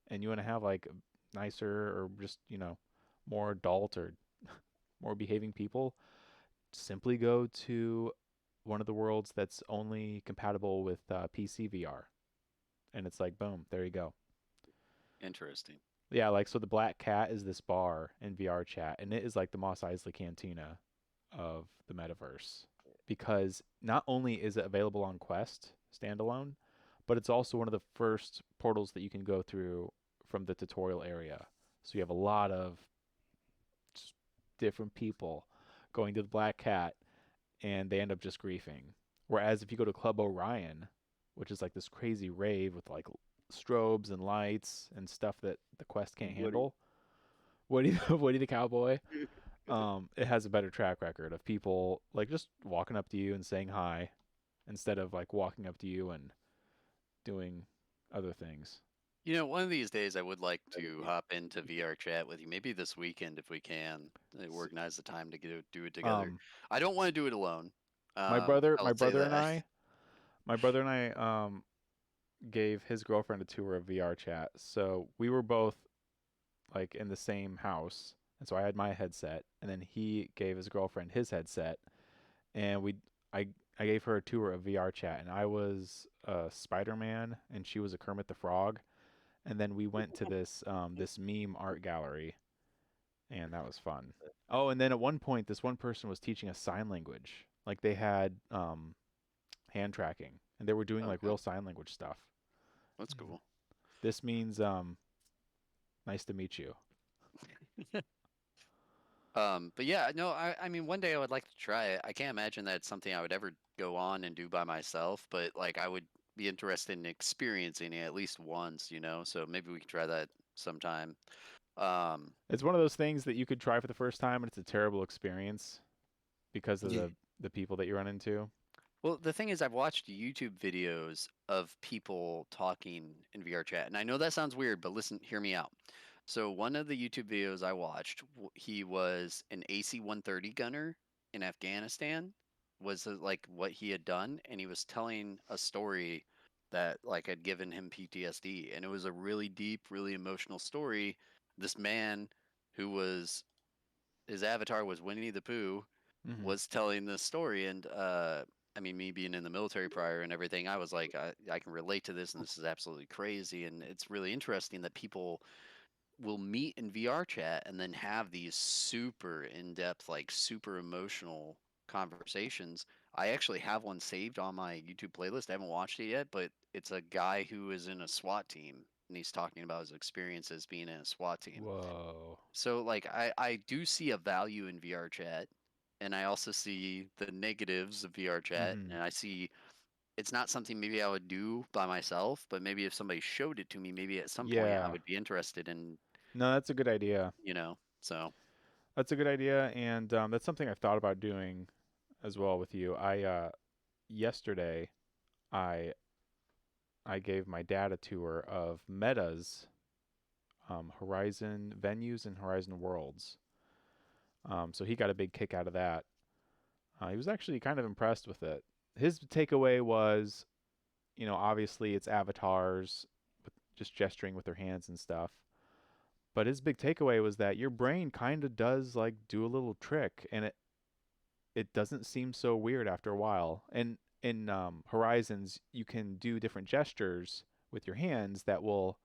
and you want to have like nicer or just, more adult or more behaving people, simply go to one of the worlds that's only compatible with PC VR. And it's like, boom, there you go.
Interesting.
Yeah, like so the Black Cat is this bar in VR chat, and it is like the Mos Eisley Cantina of the metaverse because not only is it available on Quest standalone, but it's also one of the first portals that you can go through from the tutorial area. So you have a lot of just different people going to the Black Cat, and they end up just griefing. Whereas if you go to Club Orion, which is like this crazy rave with like strobes and lights and stuff that the Quest can't handle, Woody the Cowboy, it has a better track record of people like just walking up to you and saying hi instead of like walking up to you and doing other things.
You know, one of these days I would like to hop into VR chat with you. Maybe this weekend if we can. Organize the time to do it together. I don't want to do it alone.
My
I
brother
will say that.
my brother and I gave his girlfriend a tour of VR chat. So we were both like in the same house. And so I had my headset and then he gave his girlfriend his headset and I gave her a tour of VR chat and I was Spider-Man and she was a Kermit the Frog. And then we went to this meme art gallery and that was fun. Oh, and then at one point this one person was teaching us sign language. Like they had hand tracking and they were doing like real sign language stuff.
That's cool.
This means nice to meet you.
But yeah, no, I mean, one day I would like to try it. I can't imagine that it's something I would ever go on and do by myself, but like I would be interested in experiencing it at least once, you know? So maybe we can try that sometime.
It's one of those things that you could try for the first time and it's a terrible experience because of the people that you run into.
Well, the thing is, I've watched YouTube videos of people talking in VR chat, and I know that sounds weird, but listen, hear me out. So one of the YouTube videos I watched, he was an AC-130 gunner in Afghanistan, was like what he had done, and he was telling a story that like had given him PTSD, and it was a really deep, really emotional story. This man who was his avatar was Winnie the Pooh
Mm-hmm.
was telling this story, and I mean, me being in the military prior and everything, I was like, I can relate to this, and this is absolutely crazy, and it's really interesting that people will meet in VR chat and then have these super in-depth, like super emotional conversations. I actually have one saved on my YouTube playlist. I haven't watched it yet, but it's a guy who is in a SWAT team, and he's talking about his experiences being in a SWAT team.
Whoa.
So like I do see a value in VR chat, and I also see the negatives of VR chat,
Mm-hmm.
and I see it's not something maybe I would do by myself, but maybe if somebody showed it to me, maybe at some point I
Yeah.
would be interested in,
No, that's a good idea.
so
That's a good idea, and that's something I've thought about doing as well with you. I yesterday I I gave my dad a tour of Meta's Horizon venues and Horizon Worlds. So he got a big kick out of that. He was actually kind of impressed with it. His takeaway was, obviously it's avatars with just gesturing with their hands and stuff. But his big takeaway was that your brain kind of does like do a little trick, and it doesn't seem so weird after a while. And in Horizons, you can do different gestures with your hands that will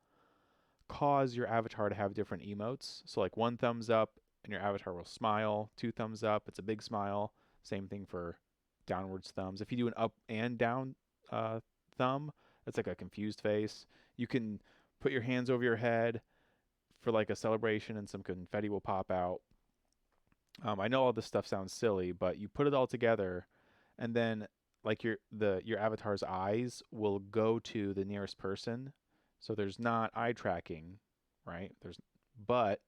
cause your avatar to have different emotes. So like one thumbs up and your avatar will smile, two thumbs up, it's a big smile. Same thing for downwards thumbs. If you do an up and down uh, thumb, it's like a confused face. You can put your hands over your head for like a celebration and some confetti will pop out. I know all this stuff sounds silly, but you put it all together, and then like your avatar's eyes will go to the nearest person. So there's not eye tracking, right? But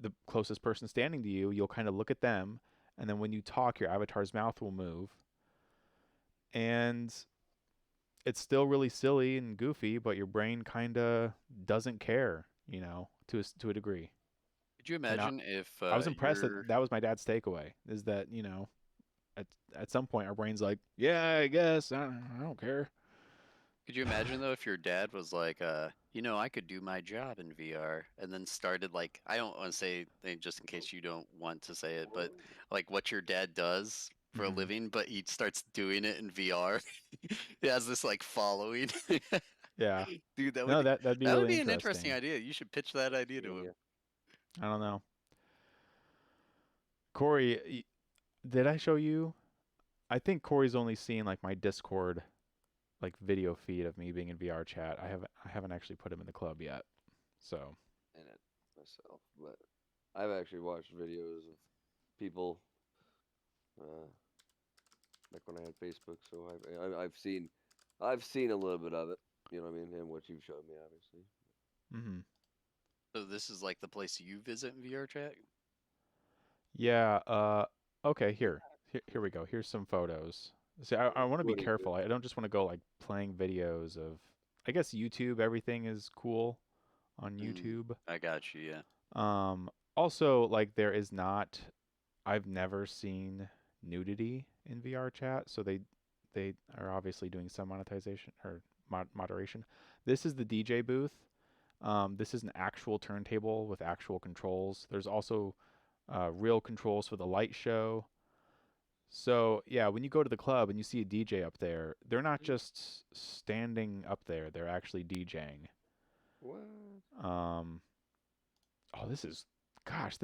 the closest person standing to you, you'll kind of look at them, and then when you talk, your avatar's mouth will move, and it's still really silly and goofy, but your brain kind of doesn't care, to a degree.
could you
And
imagine if
I was impressed that
you're
that was my dad's takeaway is that, at at some point our brain's like, yeah, I guess I don't care.
could you imagine though if your dad was like, I could do my job in VR, and then started like, I don't want to say just in case you don't want to say it, but like what your dad does for a
Hmm.
living, but he starts doing it in VR. He has this like following.
Yeah.
Dude, that
No,
would
that'd be
that would
really
be an interesting
interesting.
idea. You should pitch that idea to
Yeah.
him.
I don't know. Corey, did I show you? I think Corey's only seen like my Discord like video feed of me being in VR chat. I haven't actually put him in the club yet. So,
In it myself, but I've actually watched videos of people uh, like when I had Facebook. So I've seen a little bit of it. You know what I mean, and what you've showed me, obviously.
mhm.
So this is like the place you visit in VR chat?
Yeah, okay, here we go. Here's some photos. See, I want to be
What is it?
careful. I don't just want to go like playing videos of, I guess YouTube, everything is cool on YouTube.
I got you, yeah.
Um, Also, like I've never seen nudity in VR chat, so they are obviously doing some monetization or moderation. This is the DJ booth. This is an actual turntable with actual controls. There's also real controls for the light show. So yeah, when you go to the club and you see a DJ up there, they're not just standing up there; they're actually DJing.
What?
Um, oh, gosh,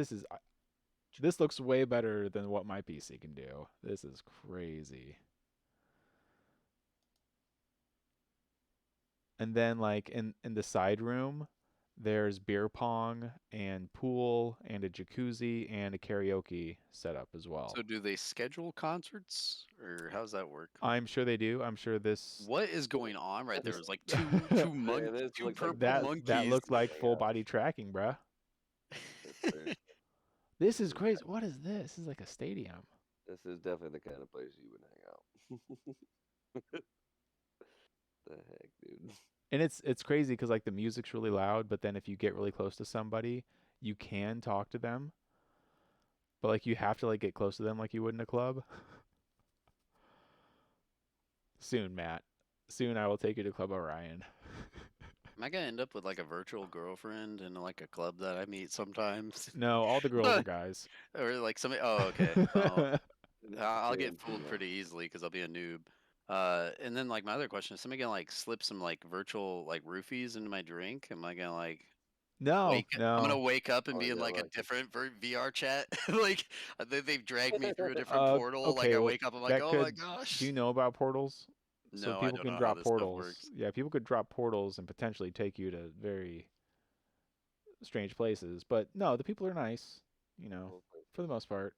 this looks way better than what my PC can do. This is crazy. And then like in the side room, there's beer pong and pool and a jacuzzi and a karaoke setup as well.
So do they schedule concerts or how does that work?
I'm sure they do. I'm sure this
What is going on right there?
this
It's like two
Man, this
two
looks like
purple
that
monkeys.
looked like
hang
full
out.
body tracking, bruh.
That's fair.
This is crazy. What is this? This is like a stadium.
This is definitely the kind of place you would hang out. The heck, dude.
And it's crazy because like the music's really loud, but then if you get really close to somebody, you can talk to them, but like you have to like get close to them like you would in a club. Soon, Matt. Soon I will take you to Club Orion.
Am I gonna end up with like a virtual girlfriend in like a club that I meet sometimes?
No, all the girls are guys.
Or like somebody? Oh, okay. Well, I'll get fooled pretty easily because I'll be a noob. And then like my other question is, somebody gonna like slip some like virtual like roofies into my drink? Am I gonna like
No,
I'm gonna
no.
wake up and
Oh,
be in
yeah,
like a
like
different VR chat? Like they've dragged me through a different portal. Like
Okay,
I
well,
wake up, I'm like,
that
oh my
could. Do
gosh.
you know about portals? So
No, I
people
don't
can
know how
drop
this stuff
portals.
works.
Yeah, people could drop portals and potentially take you to very strange places. But no, the people are nice, you know, for the most part.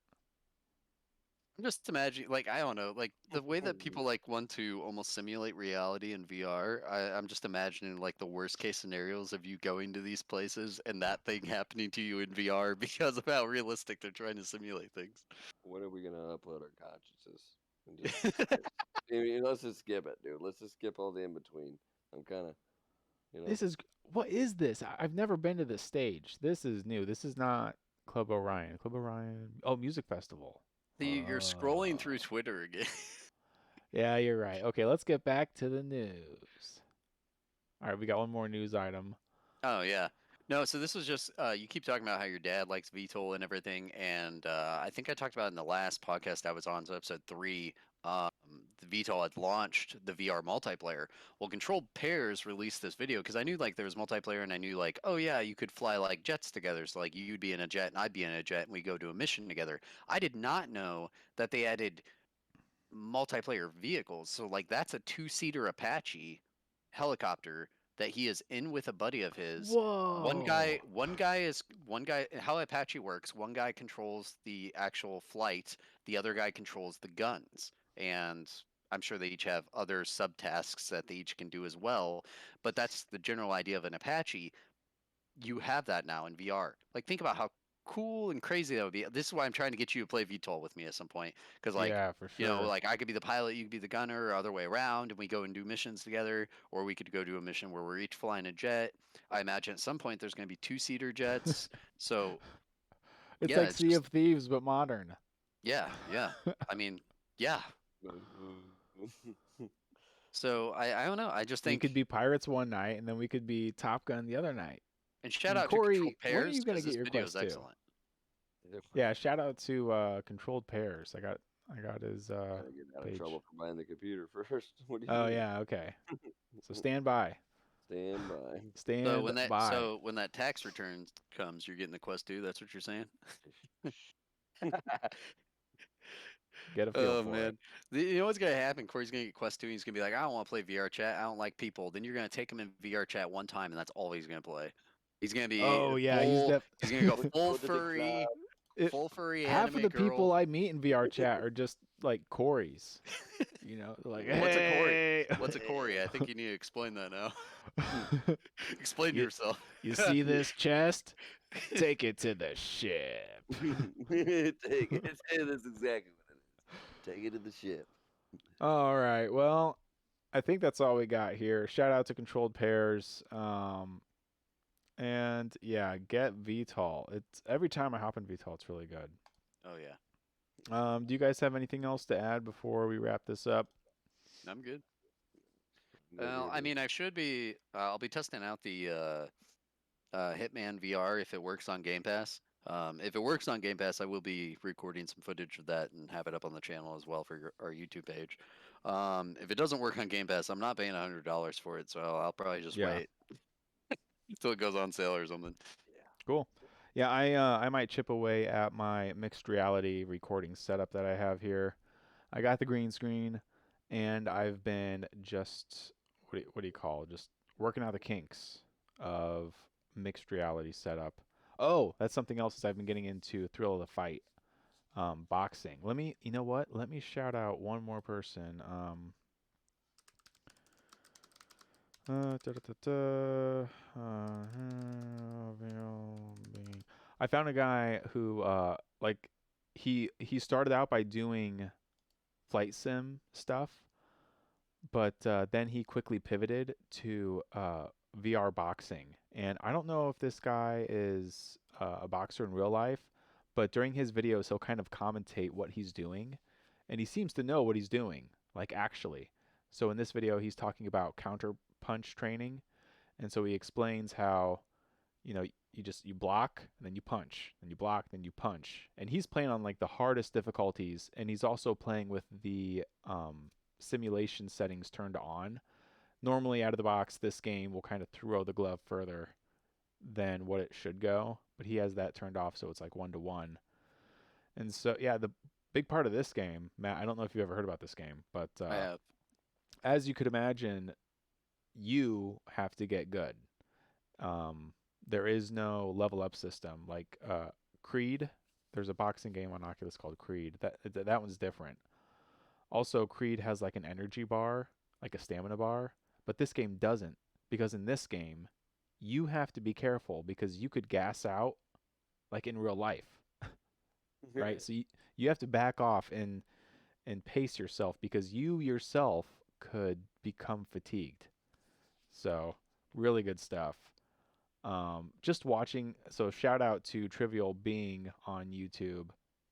I'm just imagining, like, I don't know, like the way that people like want to almost simulate reality in VR. I'm just imagining like the worst case scenarios of you going to these places and that thing happening to you in VR because of how realistic they're trying to simulate things.
when are we gonna upload our consciences? And just, I mean, let's just skip it, dude. Let's just skip all the in between. I'm kind of, you know.
This is what is this? I've never been to this stage. This is new. This is not Club Orion. Club Orion. Oh, music festival.
You're scrolling through Twitter again.
Yeah, you're right. Okay, let's get back to the news. All right, we got one more news item.
Oh yeah. No, so this was just you keep talking about how your dad likes VTOL and everything, and I think I talked about it in the last podcast I was on, so episode 3. Um, the VTOL had launched the VR multiplayer. Well, Controlled Pairs released this video because I knew like there was multiplayer, and I knew like, oh yeah, you could fly like jets together. So like you'd be in a jet and I'd be in a jet, and we go do a mission together. I did not know that they added multiplayer vehicles. So like that's a two-seater Apache helicopter that he is in with a buddy of his.
Whoa.
One guy how Apache works, one guy controls the actual flight, the other guy controls the guns. And I'm sure they each have other subtasks that they each can do as well, but that's the general idea of an Apache. You have that now in VR. Like think about how cool and crazy that would be. This is why I'm trying to get you to play VTOL with me at some point, because like
Yeah, for sure.
like I could be the pilot, you could be the gunner, or other way around, and we go and do missions together, or we could go do a mission where we're each flying a jet. I imagine at some point there's going to be two-seater jets. So
It's
yeah,
like
it's
Sea
just
of Thieves but modern.
yeah. I mean, yeah. So I don't know. I just
We could
think,
be pirates one night and then we could be Top Gun the other night.
and shout
And
out to Control
Corey, when are
Pairs
you gonna
because
get
this
your
video is
Quest 2?
excellent.
Yeah, shout out to Controlled Pairs. I got his
Gotta get out of
page.
trouble for buying the computer first. What do you
Oh
mean?
yeah, okay. So stand by.
Stand by.
Stand by.
So when that tax return comes, you're getting the Quest 2. That's what you're saying.
Get a feel
Oh
for
man,
it.
you know what's gonna happen? Corey's gonna get Quest 2. And he's gonna be like, I don't want to play VR chat. I don't like people. Then you're gonna take him in VR chat one time, and that's all he's gonna play. He's gonna be
Oh yeah,
full. He's gonna go
We
full
go to the
furry,
It,
full furry
half of
anime
the
girl.
people I meet in VR chat are just like Corey's. You know, like
What's a Corey?
hey.
What's a Corey? I think you need to explain that now. Explain
You-
yourself.
You see this chest? Take it to the ship.
Take it. That's exactly what it is. Take it to the ship.
All right. Well, I think that's all we got here. Shout out to Controlled Pairs. And yeah, get VTOL. It's every time I hop in VTOL, it's really good.
Oh yeah,
Do you guys have anything else to add before we wrap this up?
I'm good.
No
Well,
good,
I
dude.
mean, I should be. I'll be testing out the Hitman VR if it works on Game Pass. If it works on Game Pass, I will be recording some footage of that and have it up on the channel as well for our YouTube page. If it doesn't work on Game Pass, I'm not paying $100 for it, so I'll probably just
Yeah.
wait until it goes on sale or something.
Cool. Yeah, I might chip away at my mixed reality recording setup that I have here. I got the green screen, and I've been just what do you call it? Just working out the kinks of mixed reality setup. Oh, that's something else is I've been getting into Thrill of the Fight, boxing. You know what? Let me shout out one more person. I found a guy who like he started out by doing flight sim stuff, but then he quickly pivoted to VR boxing. And I don't know if this guy is a boxer in real life, but during his videos, he'll kind of commentate what he's doing, and he seems to know what he's doing, like actually. So in this video, he's talking about counter punch training, and so he explains how, you know, you block and then you punch, then you block, then you punch. And he's playing on like the hardest difficulties, and he's also playing with the simulation settings turned on. Normally out of the box, this game will kind of throw the glove further than what it should go, but he has that turned off, so it's like 1-to-1. And so yeah, the big part of this game, Matt, I don't know if you've ever heard about this game, but
I have.
as you could imagine, you have to get good. There is no level up system like Creed. There's a boxing game on Oculus called Creed. That one's different. Also, Creed has like an energy bar, like a stamina bar, but this game doesn't, because in this game, you have to be careful because you could gas out like in real life, right? So you have to back off and pace yourself because you yourself could become fatigued. So, really good stuff. Just watching, so shout out to Trivial Being on YouTube.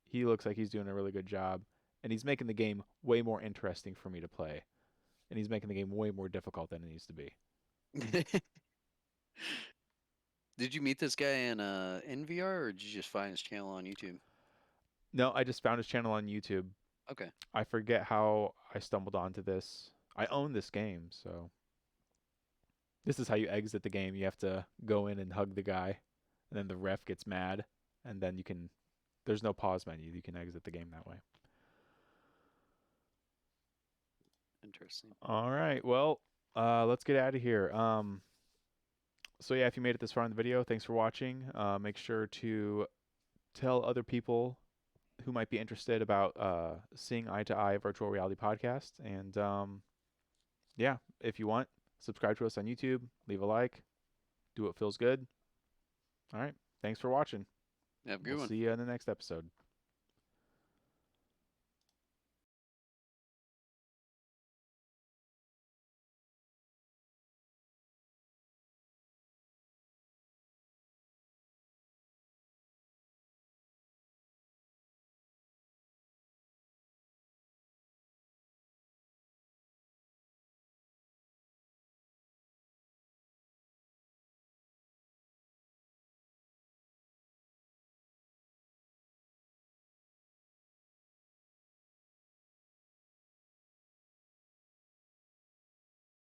He looks like he's doing a really good job, and he's making the game way more interesting for me to play. And he's making the game way more difficult than it needs to be.
Did you meet this guy in VR, or did you just find his channel on YouTube?
No, I just found his channel on YouTube.
Okay.
I forget how I stumbled onto this. I own this game, so this is how you exit the game. You have to go in and hug the guy, and then the ref gets mad, and then you can, there's no pause menu. You can exit the game that way.
Interesting.
All right. Well, let's get out of here. So yeah, if you made it this far in the video, thanks for watching. Make sure to tell other people who might be interested about seeing Eye to Eye Virtual Reality Podcast. And yeah, if you want, subscribe to us on YouTube, leave a like, do what feels good. All right. Thanks for watching.
Have a good
We'll
one.
see you in the next episode.